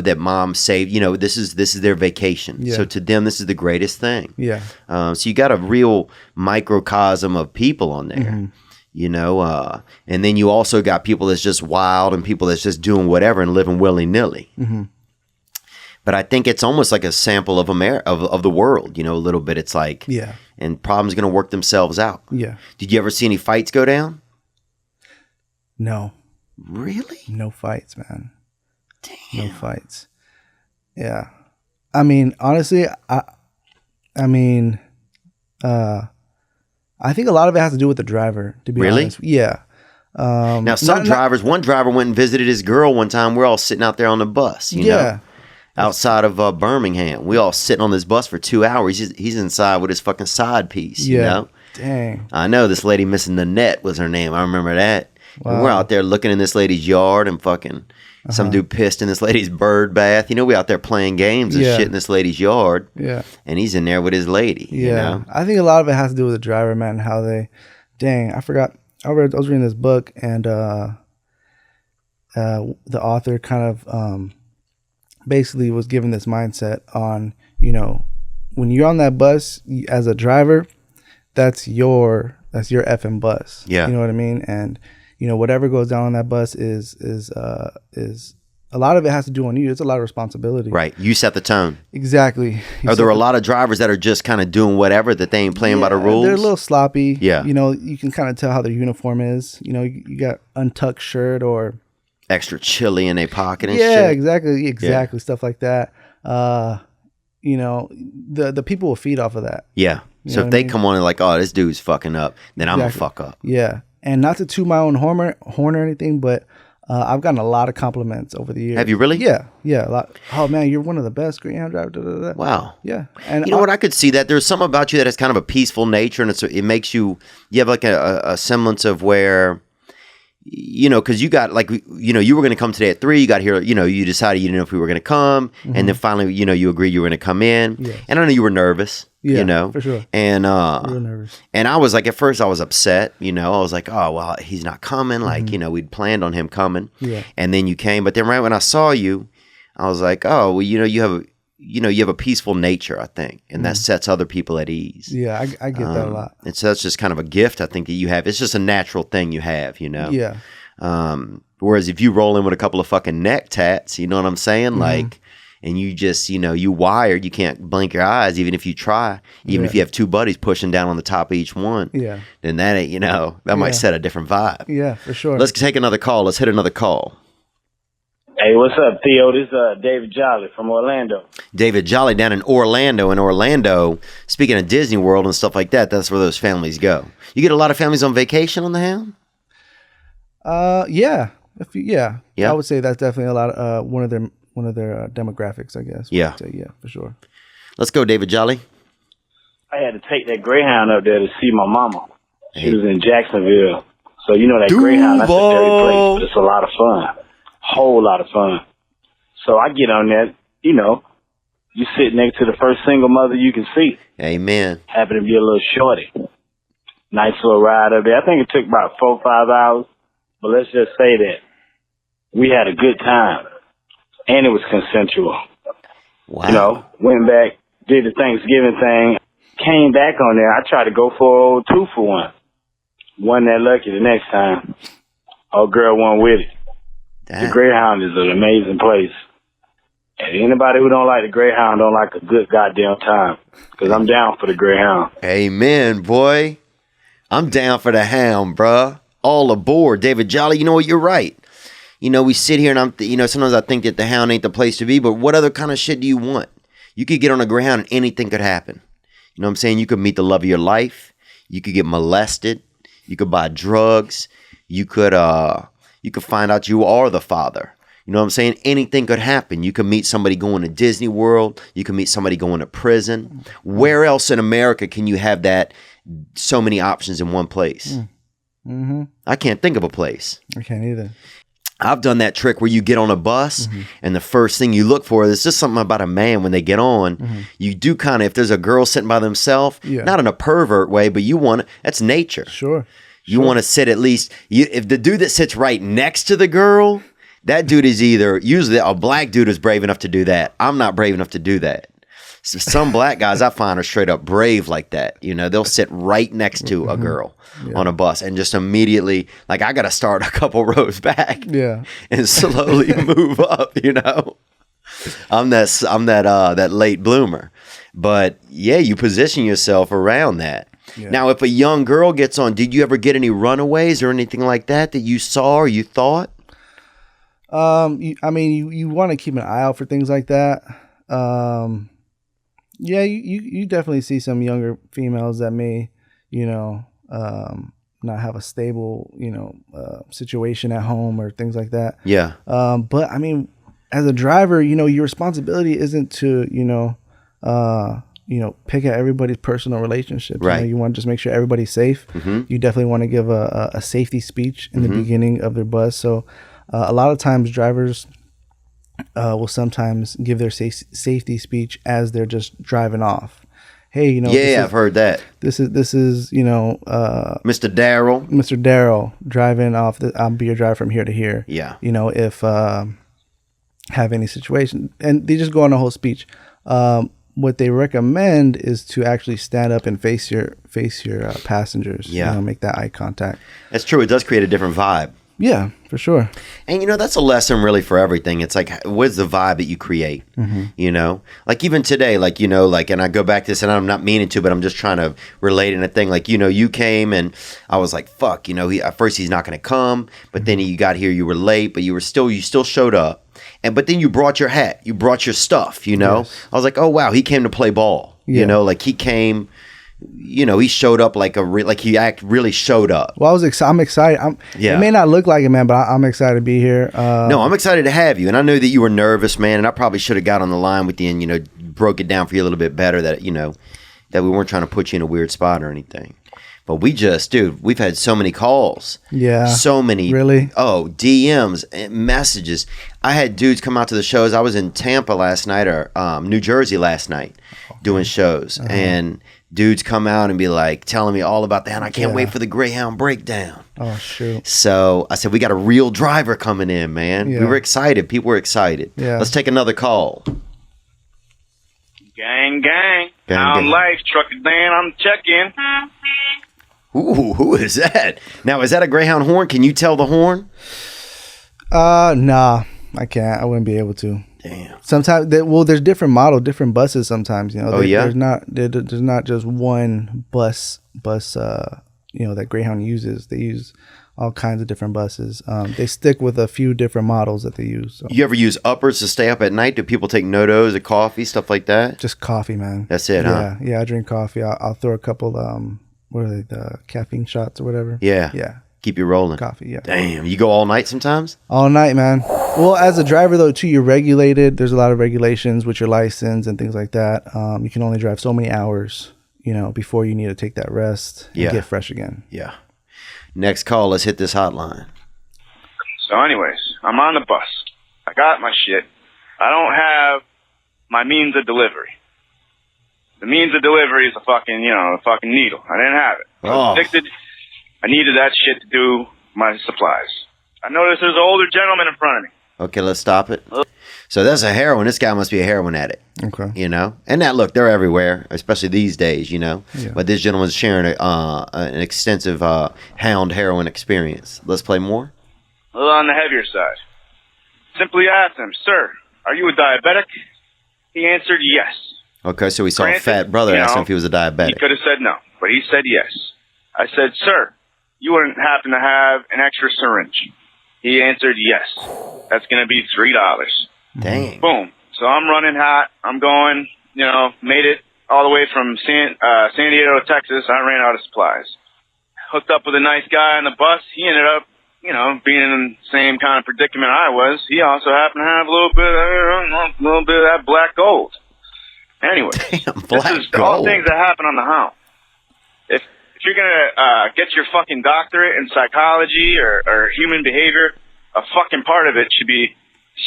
that mom saved, this is their vacation. Yeah. So to them, this is the greatest thing. Yeah. So you got a real microcosm of people on there. And then you also got people that's just wild and people that's just doing whatever and living willy-nilly. But I think it's almost like a sample of of the world, a little bit. It's like, and problems going to work themselves out. Yeah. Did you ever see any fights go down? No. Really? No fights, man. Damn. No fights. Yeah. I mean, honestly, I think a lot of it has to do with the driver, to be honest. Yeah. Now, one driver went and visited his girl one time. We're all sitting out there on the bus, you know, outside of Birmingham. We all sitting on this bus for 2 hours. He's inside with his fucking side piece, you know? Dang. I know this lady, Miss Nanette was her name. I remember that. Wow. And we're out there looking in this lady's yard and fucking some dude pissed in this lady's bird bath. We out there playing games and shit in this lady's yard. Yeah. And he's in there with his lady. Yeah. You know? I think a lot of it has to do with the driver, man, and how they, I forgot. I was reading this book, and the author kind of basically was given this mindset on, when you're on that bus as a driver, that's your effing bus. Yeah. You know what I mean? And whatever goes down on that bus is a lot of it has to do on you. It's a lot of responsibility. Right. You set the tone. Exactly. Are there a lot of drivers that are just kind of doing whatever, that they ain't playing by the rules? They're a little sloppy. Yeah. You can kind of tell how their uniform is. You got untucked shirt or extra chili in their pocket and shit. Yeah, exactly. Yeah. Stuff like that. The people will feed off of that. Yeah. So if they come on and like, oh, this dude's fucking up, then I'm gonna fuck up. Yeah. And not to toot my own horn or anything, but I've gotten a lot of compliments over the years. Have you really? Yeah, a lot. Oh man, you're one of the best Greyhound drivers. Da, da, da. Wow. Yeah, and you know what? I could see that. There's something about you that has kind of a peaceful nature, and it makes you have like a semblance of where, because you got like, you were going to come today at 3. You got here, you decided you didn't know if we were going to come, and then finally, you agreed you were going to come in, and I know you were nervous. Yeah, for sure. And real nervous. And I was like, at first I was upset, I was like, oh well, he's not coming. Like, we'd planned on him coming. Yeah. And then you came, but then right when I saw you, I was like, oh well, you have a peaceful nature, I think, and that sets other people at ease. Yeah, I get that a lot. And so that's just kind of a gift I think that you have. It's just a natural thing you have, Yeah. Whereas if you roll in with a couple of fucking neck tats, you know what I'm saying? Like, and you just, you wired, you can't blink your eyes even if you try, even if you have 2 buddies pushing down on the top of each one. Yeah. Then that ain't, that might set a different vibe. Yeah, for sure. Let's take another call. Let's hit another call. Hey, what's up, Theo? This is David Jolly from Orlando. David Jolly down in Orlando. In Orlando, speaking of Disney World and stuff like that, that's where those families go. You get a lot of families on vacation on the Hound? Yeah. I would say that's definitely a lot of one of their demographics, I guess. Yeah. Yeah, for sure. Let's go, David Jolly. I had to take that Greyhound up there to see my mama. She was in Jacksonville. So that Greyhound, that's a dirty place, but it's a lot of fun. Whole lot of fun. So I get on that, you sit next to the first single mother you can see. Amen. Happen to be a little shorty. Nice little ride up there. I think it took about 4 or 5 hours, but let's just say that we had a good time, and it was consensual. Wow. Went back, did the Thanksgiving thing, came back on there. I tried to go for 2 for 1. Wasn't that lucky the next time. Old girl went with it. Damn. The Greyhound is an amazing place. And anybody who don't like the Greyhound don't like a good goddamn time. Because I'm down for the Greyhound. Amen, boy. I'm down for the Hound, bruh. All aboard. David Jolly, you know what? You're right. You know, we sit here and sometimes I think that the Hound ain't the place to be, but what other kind of shit do you want? You could get on a Greyhound and anything could happen. You know what I'm saying? You could meet the love of your life. You could get molested. You could buy drugs. You could find out you are the father. You know what I'm saying? Anything could happen. You could meet somebody going to Disney World. You could meet somebody going to prison. Where else in America can you have that so many options in one place? Mm-hmm. I can't think of a place. I can't either. I've done that trick where you get on a bus and the first thing you look for is just something about a man when they get on. You do kind of, if there's a girl sitting by themselves, not in a pervert way, but that's nature. Sure. You want to sit at least, if the dude that sits right next to the girl, that dude is usually a black dude is brave enough to do that. I'm not brave enough to do that. So some black guys I find are straight up brave like that. You know, they'll sit right next to a girl on a bus and just immediately, like, I got to start a couple rows back and slowly move up, you know. I'm that late bloomer. But yeah, you position yourself around that. Yeah. Now, if a young girl gets on, did you ever get any runaways or anything like that you saw or you thought? You want to keep an eye out for things like that. Yeah, you definitely see some younger females that may, not have a stable, situation at home or things like that. Yeah. But I mean, as a driver, your responsibility isn't to, pick at everybody's personal relationships. Right. You want to just make sure everybody's safe. You definitely want to give a safety speech in the beginning of their bus. So a lot of times drivers will sometimes give their safety speech as they're just driving off. Hey, I've heard that. This is Mr. Darryl driving off. I'll be your driver from here to here. Yeah. If have any situation, and they just go on a whole speech. What they recommend is to actually stand up and face your passengers. Yeah. Make that eye contact. That's true. It does create a different vibe. Yeah, for sure. And, that's a lesson really for everything. It's like, what's the vibe that you create? Like even today, and I go back to this and I'm not meaning to, but I'm just trying to relate in a thing. Like, you came and I was like, fuck, at first he's not going to come, but then you got here, you were late, but you still showed up. But then you brought your hat, you brought your stuff, Yes. I was like, oh, wow, he came to play ball, like he came, he showed up really showed up. Well, I'm excited. It may not look like it, man, but I'm excited to be here. No, I'm excited to have you. And I know that you were nervous, man, and I probably should have got on the line with you and, broke it down for you a little bit better that, that we weren't trying to put you in a weird spot or anything. But we've had so many calls. Yeah. So many. Really? Oh, DMs, messages. I had dudes come out to the shows. I was in Tampa last night or New Jersey last night doing shows. And dudes come out and be like telling me all about that. And I can't wait for the Greyhound Breakdown. Oh, shoot. So I said, we got a real driver coming in, man. Yeah. We were excited. People were excited. Yeah. Let's take another call. Gang. Hound Life, Trucker Dan, I'm checking. Ooh, who is that? Now, is that a Greyhound horn? Can you tell the horn? Nah, I can't. I wouldn't be able to. Damn. Sometimes, there's different models, different buses. Sometimes, yeah. There's not just one bus. That Greyhound uses. They use all kinds of different buses. They stick with a few different models that they use. So. You ever use uppers to stay up at night? Do people take no-dos or coffee, stuff like that? Just coffee, man. That's it, huh? Yeah, I drink coffee. I'll throw a couple. What are they? The caffeine shots or whatever. Yeah. Keep you rolling. Coffee, yeah. Damn, you go all night sometimes? All night, man. Well, as a driver, though, too, you're regulated. There's a lot of regulations with your license and things like that. You can only drive so many hours, before you need to take that rest and get fresh again. Yeah. Next call, let's hit this hotline. So anyways, I'm on the bus. I got my shit. I don't have my means of delivery. The means of delivery is a fucking needle. I didn't have it. I was addicted. I needed that shit to do my supplies. I noticed there's an older gentleman in front of me. Okay, let's stop it. So that's a heroin. This guy must be a heroin addict. Okay. And that, look, they're everywhere, especially these days, Yeah. But this gentleman's sharing an extensive Hound heroin experience. Let's play more. a little on the heavier side. Simply asked him, "Sir, are you a diabetic?" He answered yes. Okay, so we saw Granted, a fat brother you ask him know, if he was a He diabetic. could have said no, but he said yes. I said, "Sir, you wouldn't happen to have an extra syringe?" He answered yes. That's going to be $3. Dang. Boom. So I'm running hot. I'm going, made it all the way from San Diego, Texas. I ran out of supplies. Hooked up with a nice guy on the bus. He ended up, being in the same kind of predicament I was. He also happened to have a little bit of that black gold. Anyway, Black this is all gold. things that happen on the Hound. If you're gonna get your fucking doctorate in psychology or human behavior, a fucking part of it should be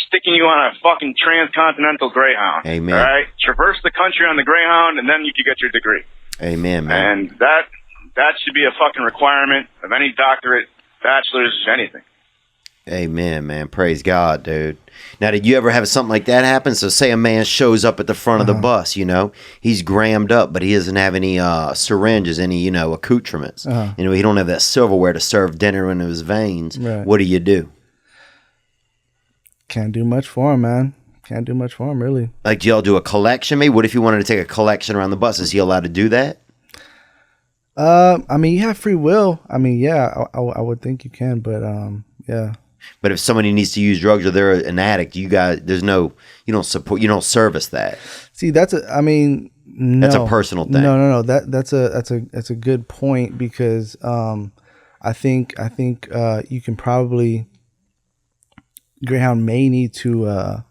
sticking you on a fucking transcontinental Greyhound. Amen. All right, traverse the country on the Greyhound, and then you can get your degree. Amen, man. And that should be a fucking requirement of any doctorate, bachelor's, anything. Amen, man. Praise God, dude. Now, did you ever have something like that happen? So say a man shows up at the front of the bus, he's grammed up, but he doesn't have any syringes, any, accoutrements. He don't have that silverware to serve dinner into his veins. Right. What do you do? Can't do much for him, man. Can't do much for him, really. Like, do y'all do a collection maybe? What if you wanted to take a collection around the bus? Is he allowed to do that? I mean, you have free will. I mean, yeah, I would think you can, but yeah. But if somebody needs to use drugs or they're an addict, you don't service that. See, no. That's a personal thing. No. That's a good point because I think you can probably Greyhound may need to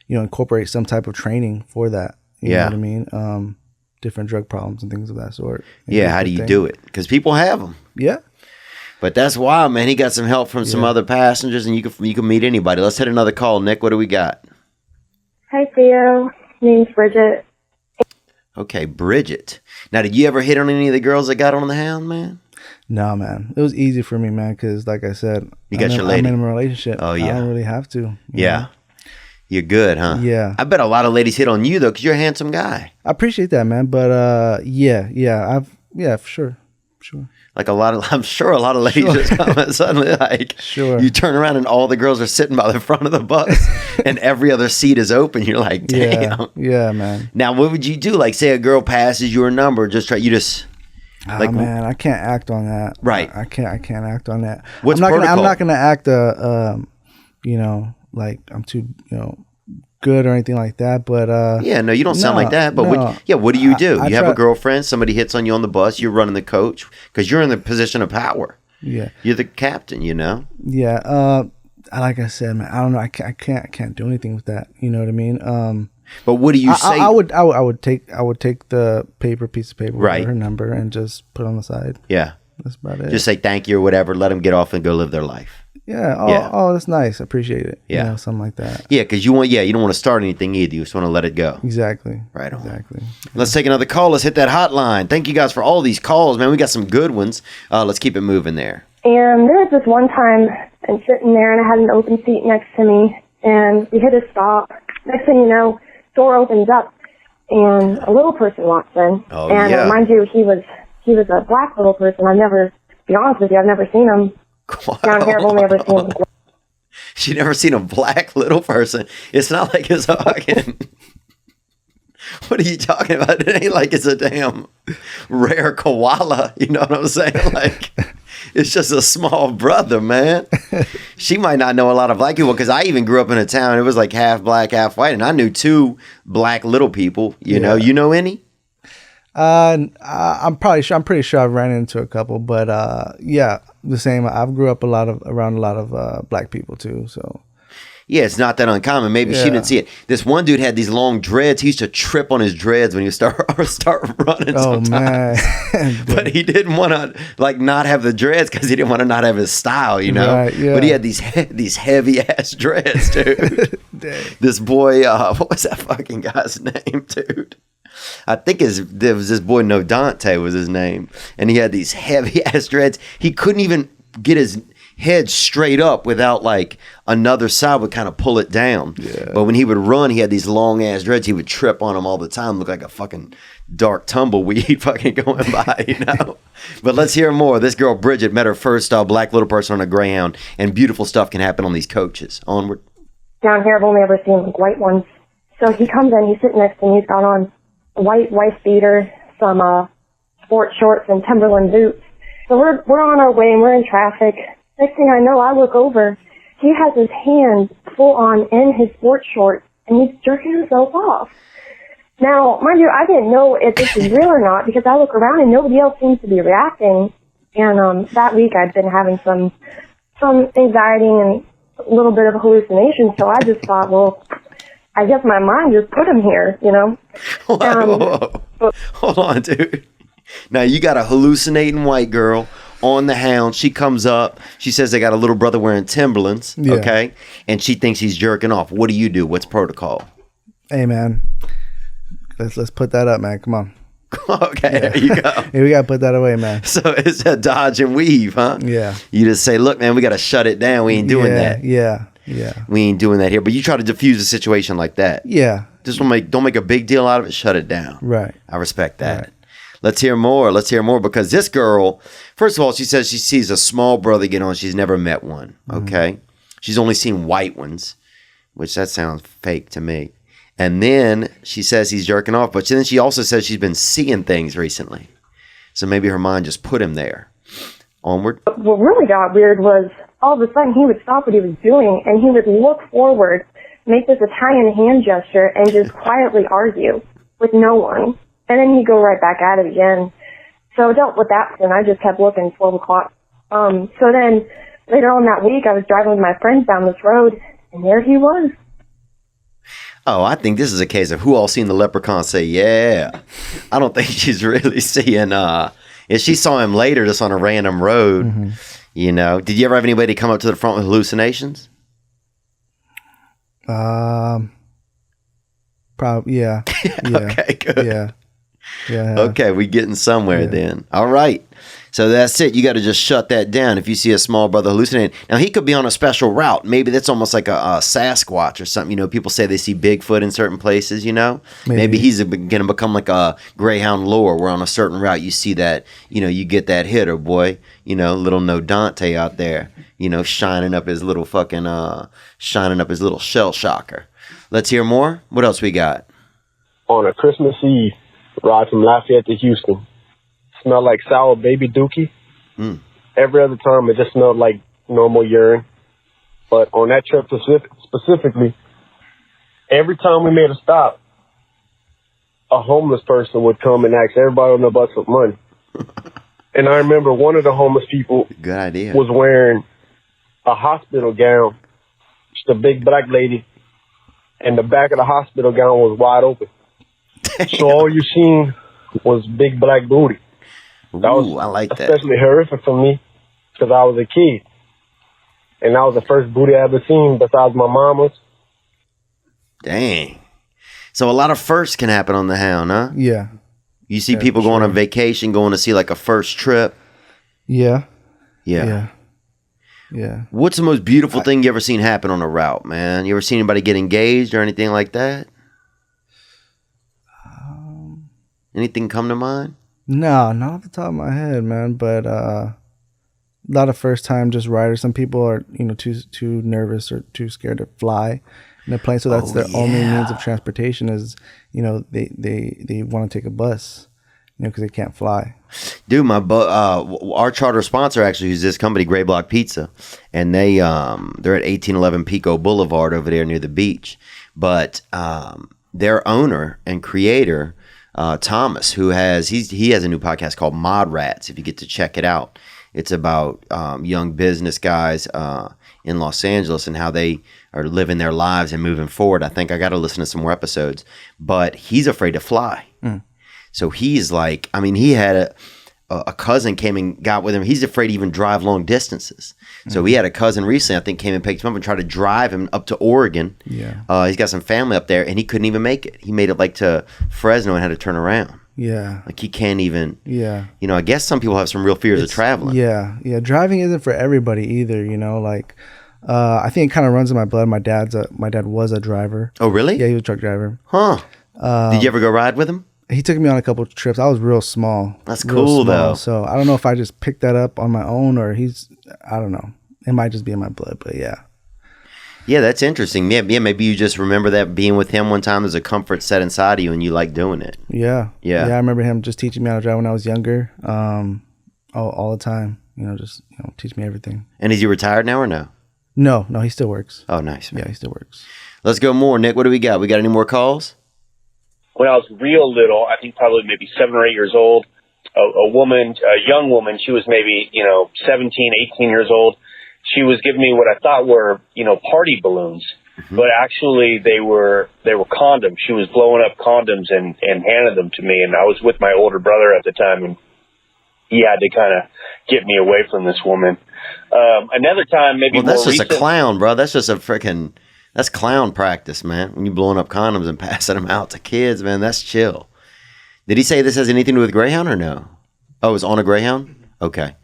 incorporate some type of training for that. You know what I mean? Different drug problems and things of that sort. Yeah, how do you do it? Because people have them. Yeah. But that's wild, man. He got some help from some other passengers, and you can meet anybody. Let's hit another call, Nick. What do we got? Hi, Theo. Name's Bridget. Okay, Bridget. Now, did you ever hit on any of the girls that got on the Hound, man? No, man. It was easy for me, man, because like I said, You got your lady. I'm in a relationship. Oh, yeah. I don't really have to. You Yeah. know? You're good, huh? Yeah. I bet a lot of ladies hit on you, though, because you're a handsome guy. I appreciate that, man. But yeah, for sure. Like I'm sure a lot of ladies just come and suddenly you turn around and all the girls are sitting by the front of the bus and every other seat is open. You're like, damn. Yeah, man. Now, what would you do? Like, say a girl passes your number, Man, I can't act on that. Right. I can't act on that. What's I'm protocol? not gonna act like I'm too good or anything like that. But no, you don't sound like that. But what do you do? You have a girlfriend, somebody hits on you on the bus, you're running the coach because you're in the position of power. Yeah. You're the captain, Yeah. Like I said, man, I don't know. I can't do anything with that. You know what I mean? But what do you say? I would take the piece of paper with her number and just put it on the side. Yeah. That's about it. Just say thank you or whatever. Let them get off and go live their life. Yeah. Oh, that's nice. I appreciate it. Yeah. Something like that. Yeah, because you don't want to start anything either. You just want to let it go. Exactly. Right on. Exactly. Let's take another call. Let's hit that hotline. Thank you guys for all these calls, man. We got some good ones. Let's keep it moving there. And there was this one time I'm sitting there and I had an open seat next to me and we hit a stop. Next thing you know, door opens up and a little person walks in. Oh, and yeah. mind you, he was a black little person. To be honest with you, I've never seen him down here. I've only ever seen him. She never seen a black little person. It's not like it's fucking. What are you talking about? It ain't like it's a damn rare koala. You know what I'm saying? Like, it's just a small brother, man. She might not know a lot of black people because I even grew up in a town. It was like half black, half white, and I knew 2 black little people. You know any? I'm pretty sure I've ran into a couple, but the same. I've grew up around a lot of black people too. So yeah, it's not that uncommon. Maybe she didn't see it. This one dude had these long dreads. He used to trip on his dreads when he would start running. Oh sometimes. Man! But he didn't want to not have the dreads because he didn't want to not have his style, you know. Right, yeah. But he had these heavy ass dreads, dude. This boy, what was that fucking guy's name, dude? I think there was this boy, No Dante was his name, and he had these heavy ass dreads. He couldn't even get his head straight up without like another side would kind of pull it down. Yeah. But when he would run, he had these long ass dreads. He would trip on them all the time. Look like a fucking dark tumbleweed fucking going by, you know. But let's hear more. This girl Bridget met her first black little person on a Greyhound, and beautiful stuff can happen on these coaches. Onward. Down here, I've only ever seen like white ones. So he comes in, he's sitting next to me, he's got on a white wife beater, some sport shorts and Timberland boots. So we're on our way and we're in traffic. Next thing I know, I look over. He has his hand full on in his sports shorts and he's jerking himself off. Now, mind you, I didn't know if this is real or not because I look around and nobody else seems to be reacting. And that week I'd been having some anxiety and a little bit of a hallucination. So I just thought, well, I guess my mind just put him here, you know. Hold on, dude. Now you got a hallucinating white girl on the Hound. She comes up. She says they got a little brother wearing Timberlands. Yeah. Okay, and she thinks he's jerking off. What do? What's protocol? Hey, man. Let's put that up, man. Come on. Okay, there you go. Yeah, we gotta put that away, man. So it's a dodge and weave, huh? Yeah. You just say, look, man, we gotta shut it down. We ain't doing that. Yeah. We ain't doing that here. But you try to diffuse a situation like that. Yeah. Just don't make a big deal out of it. Shut it down. Right. I respect that. Right. Let's hear more. Because this girl, first of all, she says she sees a small brother get on. She's never met one. Okay. She's only seen white ones, which that sounds fake to me. And then she says he's jerking off, but then she also says she's been seeing things recently. So maybe her mind just put him there. Onward. What really got weird was all of a sudden he would stop what he was doing and he would look forward, make this Italian hand gesture, and just quietly argue with no one. And then he'd go right back at it again. So I dealt with that, and I just kept looking 12 o'clock. So then later on that week, I was driving with my friends down this road, and there he was. Oh, I think this is a case of who all seen the leprechaun say, yeah. I don't think she's really seeing, if she saw him later just on a random road, you know. Did you ever have anybody come up to the front with hallucinations? Probably, yeah. Okay, good. Yeah. Okay, we getting somewhere then. All right. So that's it. You got to just shut that down if you see a small brother hallucinating. Now, he could be on a special route. Maybe that's almost like a Sasquatch or something. You know, people say they see Bigfoot in certain places, you know. Maybe he's going to become like a Greyhound lure where on a certain route you see that, you know, you get that hitter, boy. You know, little No Dante out there, you know, shining up his little shell shocker. Let's hear more. What else we got? On a Christmas Eve, ride from Lafayette to Houston. Smelled like sour baby dookie. Every other time, it just smelled like normal urine. But on that trip specifically, every time we made a stop, a homeless person would come and ask everybody on the bus for money. And I remember one of the homeless people Good idea. was wearing a hospital gown, just a big black lady, and the back of the hospital gown was wide open. So all you seen was big black booty. That was I like that. especially horrific for me because I was a kid. And that was the first booty I ever seen besides my mama's. Dang. So a lot of firsts can happen on the Hound, huh? Yeah. You see people going on vacation, going to see like a first trip. Yeah. Yeah. Yeah. What's the most beautiful thing you ever seen happen on a route, man? You ever seen anybody get engaged or anything like that? Anything come to mind? No, not off the top of my head, man. But a lot of first time just riders. Some people are, you know, too nervous or too scared to fly in a plane. So that's their only means of transportation is, you know, they want to take a bus, you know, because they can't fly. Dude, our charter sponsor actually is this company, Gray Block Pizza, and they're at 1811 Pico Boulevard over there near the beach. But their owner and creator, Thomas, he has a new podcast called Mod Rats. If you get to check it out, it's about young business guys in Los Angeles and how they are living their lives and moving forward. I think I got to listen to some more episodes, but he's afraid to fly. So he's like, I mean, he had a cousin came and got with him. He's afraid to even drive long distances. So he had a cousin recently, I think, came and picked him up and tried to drive him up to Oregon. Yeah. He's got some family up there, and he couldn't even make it. He made it like to Fresno and had to turn around. Yeah. Like he can't even. Yeah. You know, I guess some people have some real fears of traveling. Yeah. Yeah. Driving isn't for everybody either. You know, like I think it kind of runs in my blood. My dad was a driver. Oh, really? Yeah, he was a truck driver. Huh. Did you ever go ride with him? He took me on a couple of trips. I was real small. That's cool, though. So I don't know if I just picked that up on my own or I don't know. It might just be in my blood, but yeah. Yeah, that's interesting. Yeah, maybe you just remember that being with him one time. There's a comfort set inside of you and you like doing it. Yeah. Yeah. Yeah, I remember him just teaching me how to drive when I was younger. All the time. You know, just teach me everything. And is he retired now or no? No, he still works. Oh, nice, man. Yeah, he still works. Let's go more. Nick, what do we got? We got any more calls? When I was real little, I think probably maybe 7 or 8 years old, a young woman, she was maybe, 17, 18 years old. She was giving me what I thought were, party balloons, but actually they were condoms. She was blowing up condoms and handed them to me. And I was with my older brother at the time, and he had to kind of get me away from this woman. Another time, maybe well, that's more just recent, a clown, bro. That's just that's clown practice, man. When you blowing up condoms and passing them out to kids, man, that's chill. Did he say this has anything to do with Greyhound or no? Oh, it was on a Greyhound? Okay.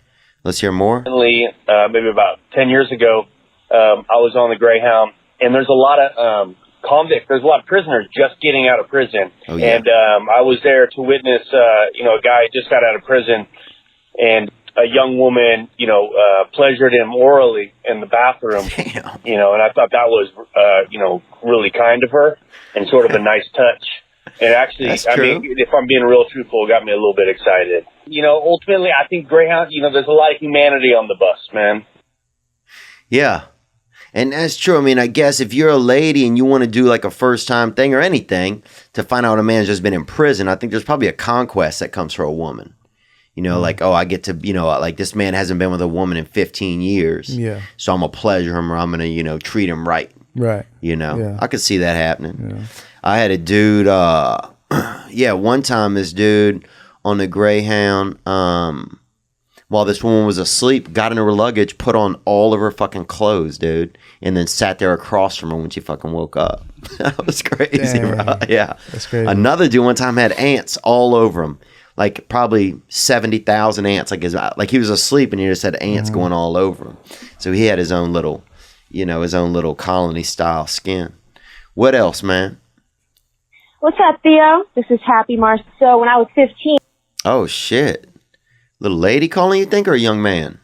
Let's hear more. Maybe about 10 years ago, I was on the Greyhound, and there's a lot of convicts. There's a lot of prisoners just getting out of prison. Oh, yeah. And I was there to witness, a guy just got out of prison, and a young woman, pleasured him orally in the bathroom. Damn. And I thought that was, really kind of her and sort of a nice touch. And actually, That's I true. mean, if I'm being real truthful, it got me a little bit excited. Ultimately, I think Greyhound, there's a lot of humanity on the bus, man. Yeah. And that's true. I mean, I guess if you're a lady and you want to do like a first time thing or anything to find out a man's just been in prison, I think there's probably a conquest that comes for a woman. Like, oh, I get to, like this man hasn't been with a woman in 15 years. Yeah. So I'm going to pleasure him or I'm going to, treat him right. Right. I could see that happening. Yeah. I had a dude, one time this dude on the Greyhound, while this woman was asleep, got in her luggage, put on all of her fucking clothes, dude, and then sat there across from her when she fucking woke up. That was crazy, Dang. bro. Yeah. That's crazy. Another dude one time had ants all over him. Like probably 70,000 ants. Like he was asleep and he just had ants going all over him. So he had his own little, colony style skin. What else, man? What's up, Theo? This is Happy Mars. So when I was 15. Oh shit! Little lady calling you, think, or a young man?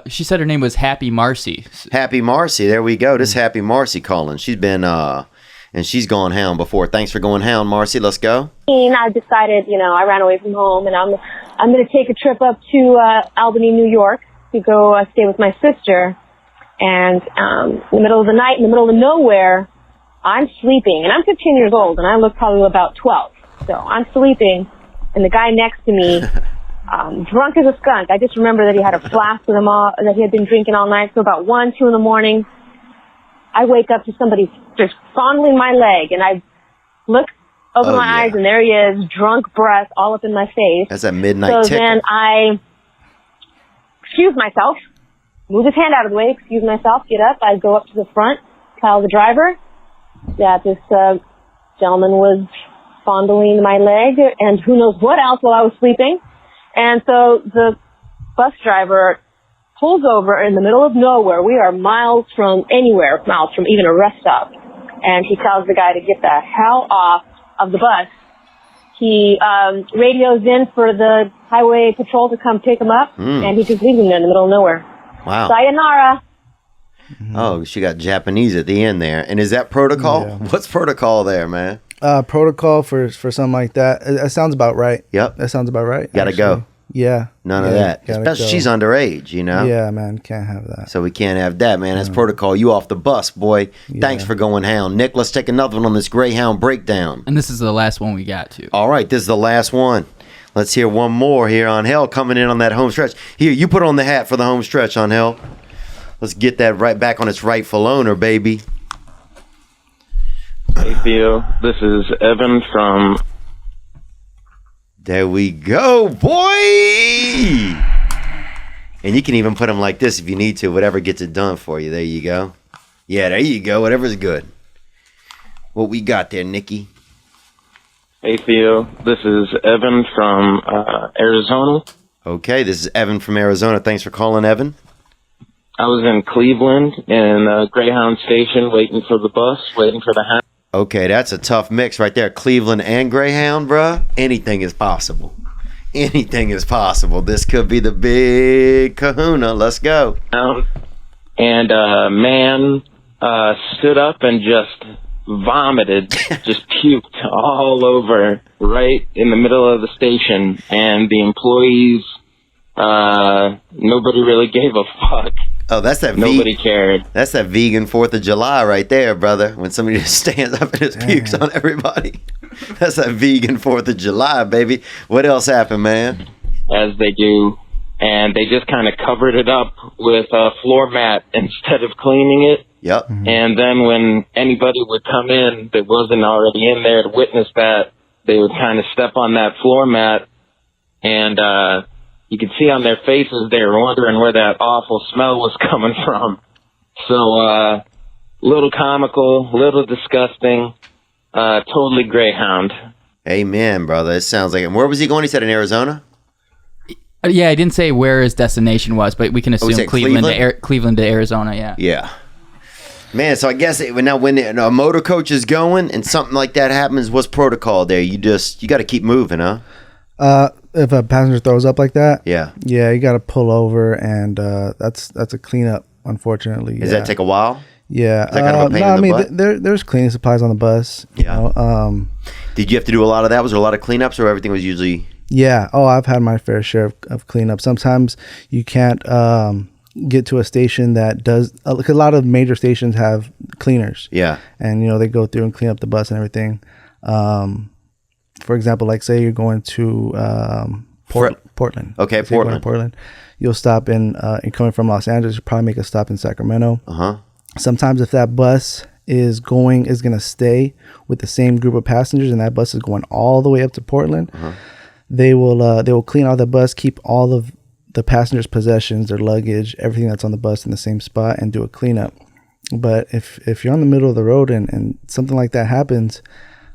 She said her name was Happy Marcy. Happy Marcy. There we go. This Happy Marcy calling. She's been and she's gone Hound before. Thanks for going Hound, Marcy. Let's go. I decided, I ran away from home, and I'm going to take a trip up to Albany, New York, to go stay with my sister. And in the middle of the night, in the middle of nowhere, I'm sleeping, and I'm 15 years old, and I look probably about 12. So I'm sleeping, and the guy next to me, drunk as a skunk. I just remember that he had a flask with him all, that he had been drinking all night. So about 1, 2 in the morning, I wake up to somebody just fondling my leg, and I look over my eyes, and there he is, drunk breath all up in my face. That's a midnight tickle. Then I excuse myself, move his hand out of the way, excuse myself, get up. I go up to the front, tell the driver that this gentleman was fondling my leg and who knows what else while I was sleeping. And so the bus driver pulls over in the middle of nowhere. We are miles from anywhere, miles from even a rest stop. And he tells the guy to get the hell off of the bus. He radios in for the highway patrol to come pick him up, and he just leaves him there in the middle of nowhere. Wow. Sayonara. Oh, she got Japanese at the end there. And is that protocol? Yeah. What's protocol there, man? Protocol for something like that. That sounds about right. Yep. That sounds about right. Gotta go. Yeah. None of that. Especially she's underage, Yeah, man. Can't have that. So we can't have that, man. That's protocol. You off the bus, boy. Thanks for going Hound. Nick, let's take another one on this Greyhound Breakdown. And this is the last one we got to. All right, this is the last one. Let's hear one more here on Hell coming in on that home stretch. Here, you put on the hat for the home stretch on Hell. Let's get that right back on its rightful owner, baby. Hey, Theo. This is Evan from... There we go, boy! And you can even put them like this if you need to. Whatever gets it done for you. There you go. Yeah, there you go. Whatever's good. What we got there, Nikki? Hey, Theo. This is Evan from Arizona. Okay, this is Evan from Arizona. Thanks for calling, Evan. I was in Cleveland in a Greyhound station waiting for the bus, waiting for the Hound. Okay, that's a tough mix right there. Cleveland and Greyhound, bruh. Anything is possible. Anything is possible. This could be the big kahuna. Let's go. And a man stood up and just vomited, just puked all over right in the middle of the station. And the employees, nobody really gave a fuck. Oh, that's that. Nobody cared. That's that vegan 4th of July right there, brother. When somebody just stands up and just pukes on everybody. That's that vegan 4th of July, baby. What else happened, man? As they do. And they just kind of covered it up with a floor mat instead of cleaning it. Yep. And then when anybody would come in that wasn't already in there to witness that, they would kind of step on that floor mat, and you could see on their faces they were wondering where that awful smell was coming from. So, little comical, little disgusting, totally Greyhound. Amen, brother. It sounds like it. Where was he going? He said in Arizona? Yeah, I didn't say where his destination was, but we can assume Cleveland to Arizona, yeah. Yeah. Man, so I guess now when a motor coach is going and something like that happens, what's protocol there? You got to keep moving, huh? If a passenger throws up like that, yeah, you got to pull over, and that's a cleanup. Unfortunately, does that take a while? Yeah, Is that kind of a pain in the butt? There's cleaning supplies on the bus. You know? Did you have to do a lot of that? Was there a lot of cleanups, or everything was usually? Yeah. Oh, I've had my fair share of cleanup. Sometimes you can't get to a station that does. Like a lot of major stations have cleaners. Yeah. And they go through and clean up the bus and everything. For example, like say you're going to Portland. Okay, Portland. You'll stop in coming from Los Angeles. You'll probably make a stop in Sacramento. Sometimes if that bus is going to stay with the same group of passengers, and that bus is going all the way up to Portland, they will clean out the bus, keep all of the passengers' possessions, their luggage, everything that's on the bus in the same spot, and do a cleanup. But if you're on the middle of the road and something like that happens,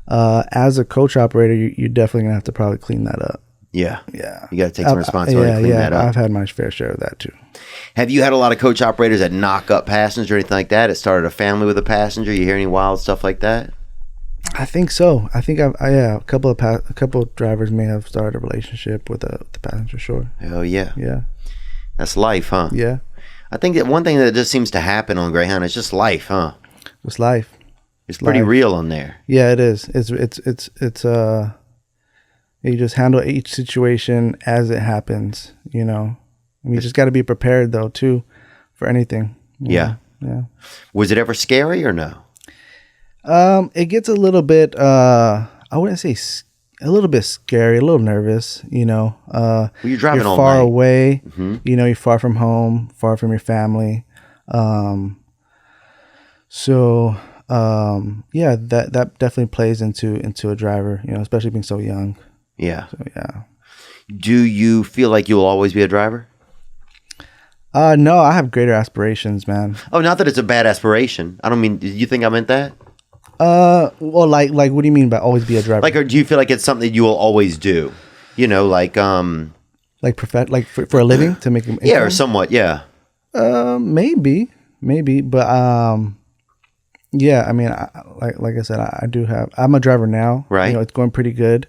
as a coach operator, you're definitely gonna have to probably clean that up. Yeah. You got to take some responsibility to clean that up. I've had my fair share of that too. Have you had a lot of coach operators that knock up passengers or anything like that? It started a family with a passenger. You hear any wild stuff like that? I think so. I think a couple of drivers may have started a relationship with the passenger. Sure. Oh yeah. Yeah. That's life, huh? Yeah. I think that one thing that just seems to happen on Greyhound is just life, huh? It's life. It's pretty real on there. Yeah, it is. It's you just handle each situation as it happens, And you just got to be prepared though too for anything. Yeah. Yeah. Was it ever scary or no? It gets a little bit I wouldn't say a little bit scary, a little nervous, Well, you're driving you're all far night. away, you're far from home, far from your family. Yeah, that definitely plays into a driver, especially being so young. Yeah. So yeah. Do you feel like you'll always be a driver? No, I have greater aspirations, man. Oh, not that it's a bad aspiration. I don't mean. Did you think I meant that? Well, like, what do you mean by always be a driver? Like, or do you feel like it's something that you will always do? Like for a living to make. Yeah, or somewhat. Yeah. Maybe, but yeah. I mean, like I said, I do have. I'm a driver now. Right. It's going pretty good.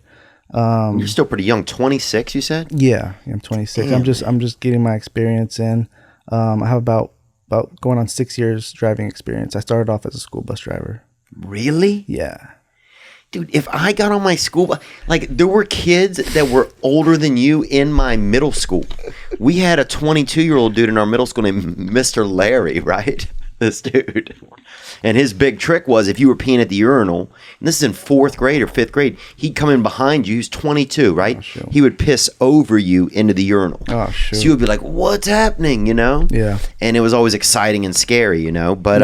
You're still pretty young. 26, you said? Yeah, I'm 26. Damn, I'm just getting my experience in. I have about going on 6 years driving experience. I started off as a school bus driver. Really? Yeah. Dude, if I got on my school bus, there were kids that were older than you in my middle school. We had a 22-year-old dude in our middle school named Mr. Larry, right? This dude. And his big trick was if you were peeing at the urinal, and this is in 4th grade or 5th grade, he'd come in behind you. He's 22, right? Oh, he would piss over you into the urinal. Oh, shoot. So you would be like, what's happening, Yeah. And it was always exciting and scary, But,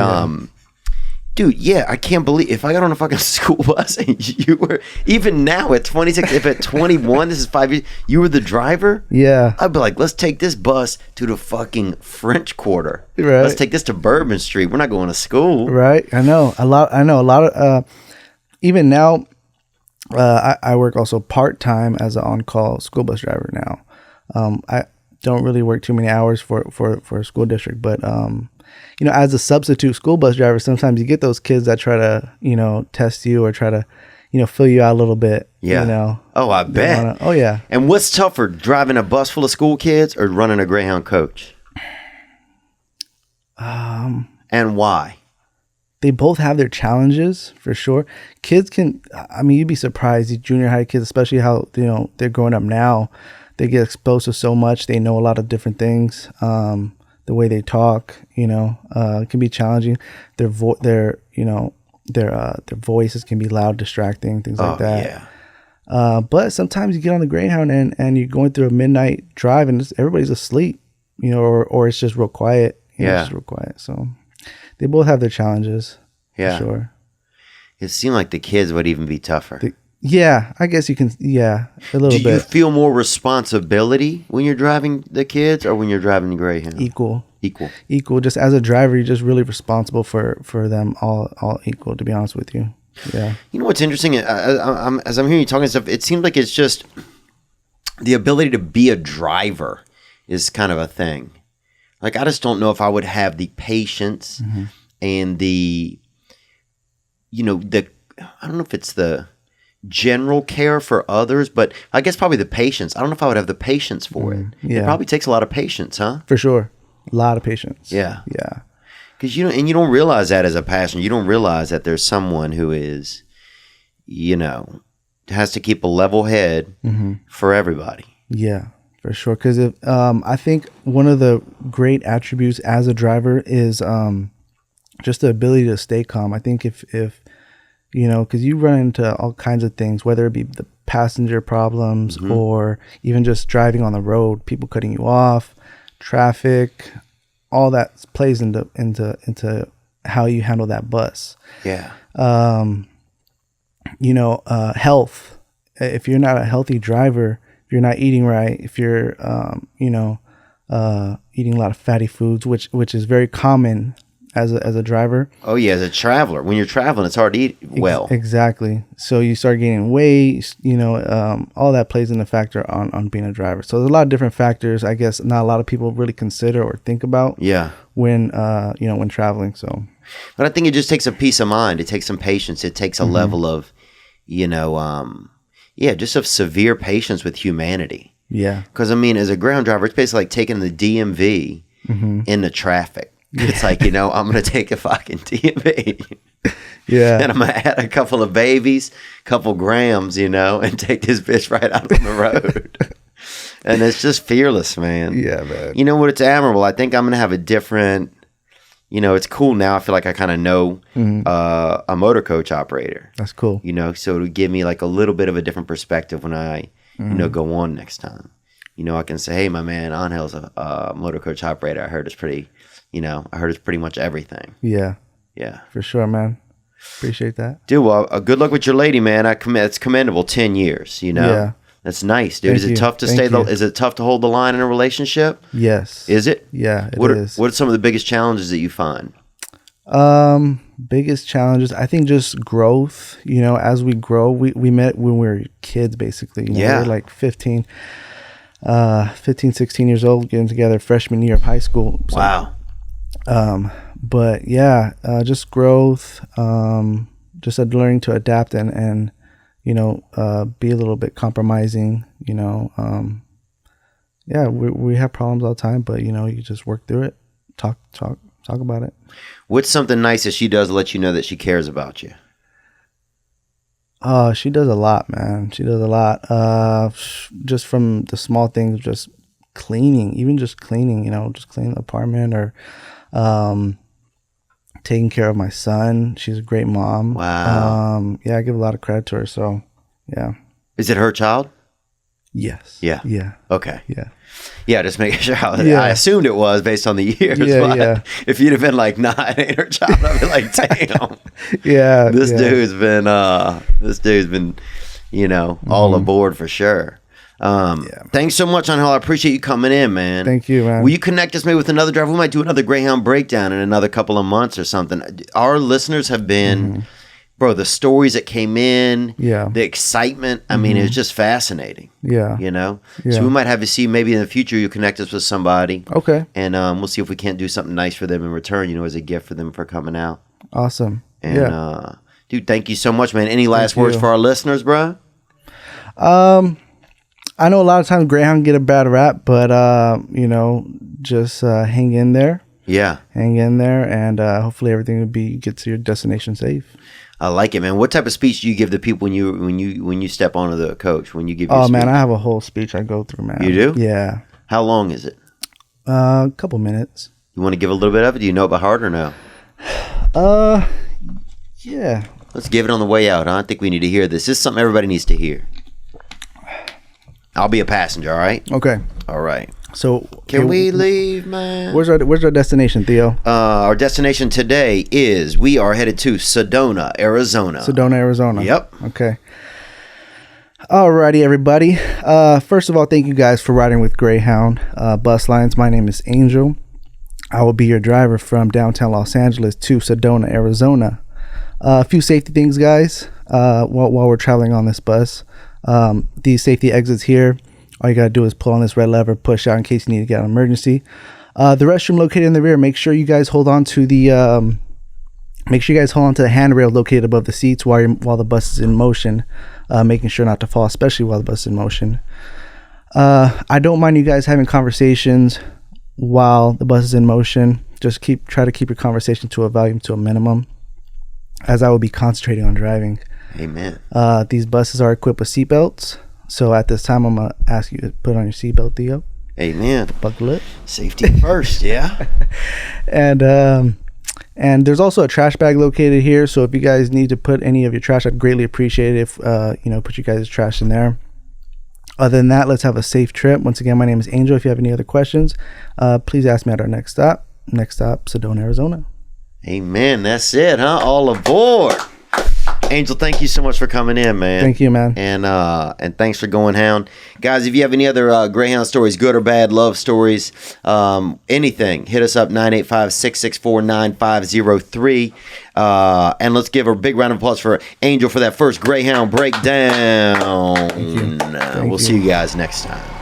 dude, yeah, I can't believe if I got on a fucking school bus and you were, even now at 26, if at 21, this is 5 years, you were the driver? Yeah. I'd be like, let's take this bus to the fucking French Quarter. Right. Let's take this to Bourbon Street. We're not going to school. Right. I know a lot of, even now, I work also part-time as an on-call school bus driver now. I don't really work too many hours for a school district, but as a substitute school bus driver, sometimes you get those kids that try to test you or try to fill you out a little bit. Yeah. Oh, I bet. Oh yeah. And what's tougher, driving a bus full of school kids or running a Greyhound coach? And why? They both have their challenges for sure. Kids can, you'd be surprised, these junior high kids, especially how, they're growing up now, they get exposed to so much. They know a lot of different things. The way they talk, it can be challenging. Their voices can be loud, distracting, things like that. Yeah. But sometimes you get on the Greyhound and you're going through a midnight drive and everybody's asleep, or it's just real quiet. It's just real quiet. So they both have their challenges. Yeah. For sure. It seemed like the kids would even be tougher. I guess you can. Yeah, a little bit. Do you feel more responsibility when you're driving the kids or when you're driving the Greyhound? Equal. Just as a driver, you're just really responsible for them all equal, to be honest with you. Yeah. You know what's interesting? As I'm hearing you talking stuff, it seems like it's just the ability to be a driver is kind of a thing. Like, I just don't know if I would have the patience and the I don't know if it's the general care for others, but I guess probably the patience. I don't know if I would have the patience for it. Yeah. It probably takes a lot of patience, huh? For sure. A lot of patience. Yeah. Yeah. Because you don't realize that as a passenger. You don't realize that there's someone who is, has to keep a level head for everybody. Yeah. For sure, because I think one of the great attributes as a driver is just the ability to stay calm. I think if because you run into all kinds of things, whether it be the passenger problems or even just driving on the road, people cutting you off, traffic, all that plays into how you handle that bus. Yeah. Health. If you're not a healthy driver, if you're not eating right, if you're eating a lot of fatty foods, which is very common as a driver. Oh yeah, as a traveler, when you're traveling, it's hard to eat well. Exactly. So you start gaining weight. All that plays in a factor on being a driver. So there's a lot of different factors. I guess not a lot of people really consider or think about. Yeah. When when traveling. So. But I think it just takes a peace of mind. It takes some patience. It takes a level of, just of severe patience with humanity. Yeah. Because as a ground driver, it's basically like taking the DMV into traffic. It's like, I'm going to take a fucking DMV. Yeah. And I'm going to add a couple of babies, couple grams, and take this bitch right out on the road. And it's just fearless, man. Yeah, man. You know what? It's admirable. I think I'm going to have a different, it's cool now. I feel like I kind of know a motor coach operator. That's cool. So it'll give me like a little bit of a different perspective when I, go on next time. I can say, hey, my man, Angel's a motor coach operator. I heard it's pretty... I heard it's pretty much everything. Yeah. Yeah. For sure, man. Appreciate that. Dude, well, good luck with your lady, man. It's commendable. 10 years, Yeah. That's nice, dude. Is it tough to is it tough to hold the line in a relationship? Yes. Is it? Yeah, it is. What are some of the biggest challenges that you find? Biggest challenges, I think just growth. As we grow, we met when we were kids, basically. We were like 15, 16 years old, getting together freshman year of high school. So, wow. But yeah, just growth, just learning to adapt and be a little bit compromising, we have problems all the time, but you just work through it, talk about it. What's something nice that she does to let you know that she cares about you? She does a lot, man. She does a lot. Just from the small things, just cleaning, just cleaning the apartment or, taking care of my son. She's a great mom. Wow. I give a lot of credit to her. So, yeah. Is it her child? Yes. Yeah. Yeah. Okay. Yeah. Yeah, just making sure. I assumed it was based on the years. Yeah, but if you'd have been like, nah, it ain't her child, I'd be like, damn. Yeah. This dude's been, all aboard for sure. Thanks so much, Angel. I appreciate you coming in, man. Thank you, man. Will you connect us maybe with another driver? We might do another Greyhound Breakdown in another couple of months or something. Our listeners have been bro, the stories that came in, Yeah. the excitement. I mean, it's just fascinating. Yeah. You know? Yeah. So we might have to see, maybe in the future you connect us with somebody. Okay. And we'll see if we can't do something nice for them in return, you know, as a gift for them for coming out. Awesome. And, dude, thank you so much, man. Any last words for our listeners, bro? I know a lot of times Greyhound get a bad rap, but, you know, just hang in there. Yeah. Hang in there, and hopefully everything will get to your destination safe. I like it, man. What type of speech do you give to people when you step onto the coach? When you give your Oh speech? man, I have a whole speech I go through, man. You do? Yeah. How long is it? A couple minutes. You want to give a little bit of it? Do you know it by heart or no? Yeah. Let's give it on the way out. Huh? I think we need to hear this. This is something everybody needs to hear. I'll be a passenger. All right. Okay. All right. So can we leave, man? Where's our destination, Theo? Our destination today is we are headed to Sedona, Arizona. Sedona, Arizona. Yep. Okay. Alrighty, everybody. First of all, thank you guys for riding with Greyhound Bus Lines. My name is Angel. I will be your driver from downtown Los Angeles to Sedona, Arizona. A few safety things, guys, while we're traveling on this bus. These safety exits here, all you gotta do is pull on this red lever, push out in case you need to get an emergency. The restroom located in the rear, make sure you guys hold on to the handrail located above the seats while the bus is in motion, making sure not to fall, especially while the bus is in motion. I don't mind you guys having conversations while the bus is in motion. Just try to keep your conversation to a volume to a minimum, as I will be concentrating on driving. Amen. These buses are equipped with seatbelts, so at this time I'm gonna ask you to put on your seatbelt, Theo. Amen. Buckle it. Safety first, yeah. And there's also a trash bag located here, so if you guys need to put any of your trash, I'd greatly appreciate it if put you guys' trash in there. Other than that, let's have a safe trip. Once again, my name is Angel. If you have any other questions, please ask me at our next stop. Next stop, Sedona, Arizona. Amen. That's it, huh? All aboard. Angel, thank you so much for coming in, man. Thank you, man. And thanks for going Hound. Guys, if you have any other Greyhound stories, good or bad, love stories, anything, hit us up, 985-664-9503. And let's give a big round of applause for Angel for that first Greyhound Breakdown. Thank you. We'll see you guys next time.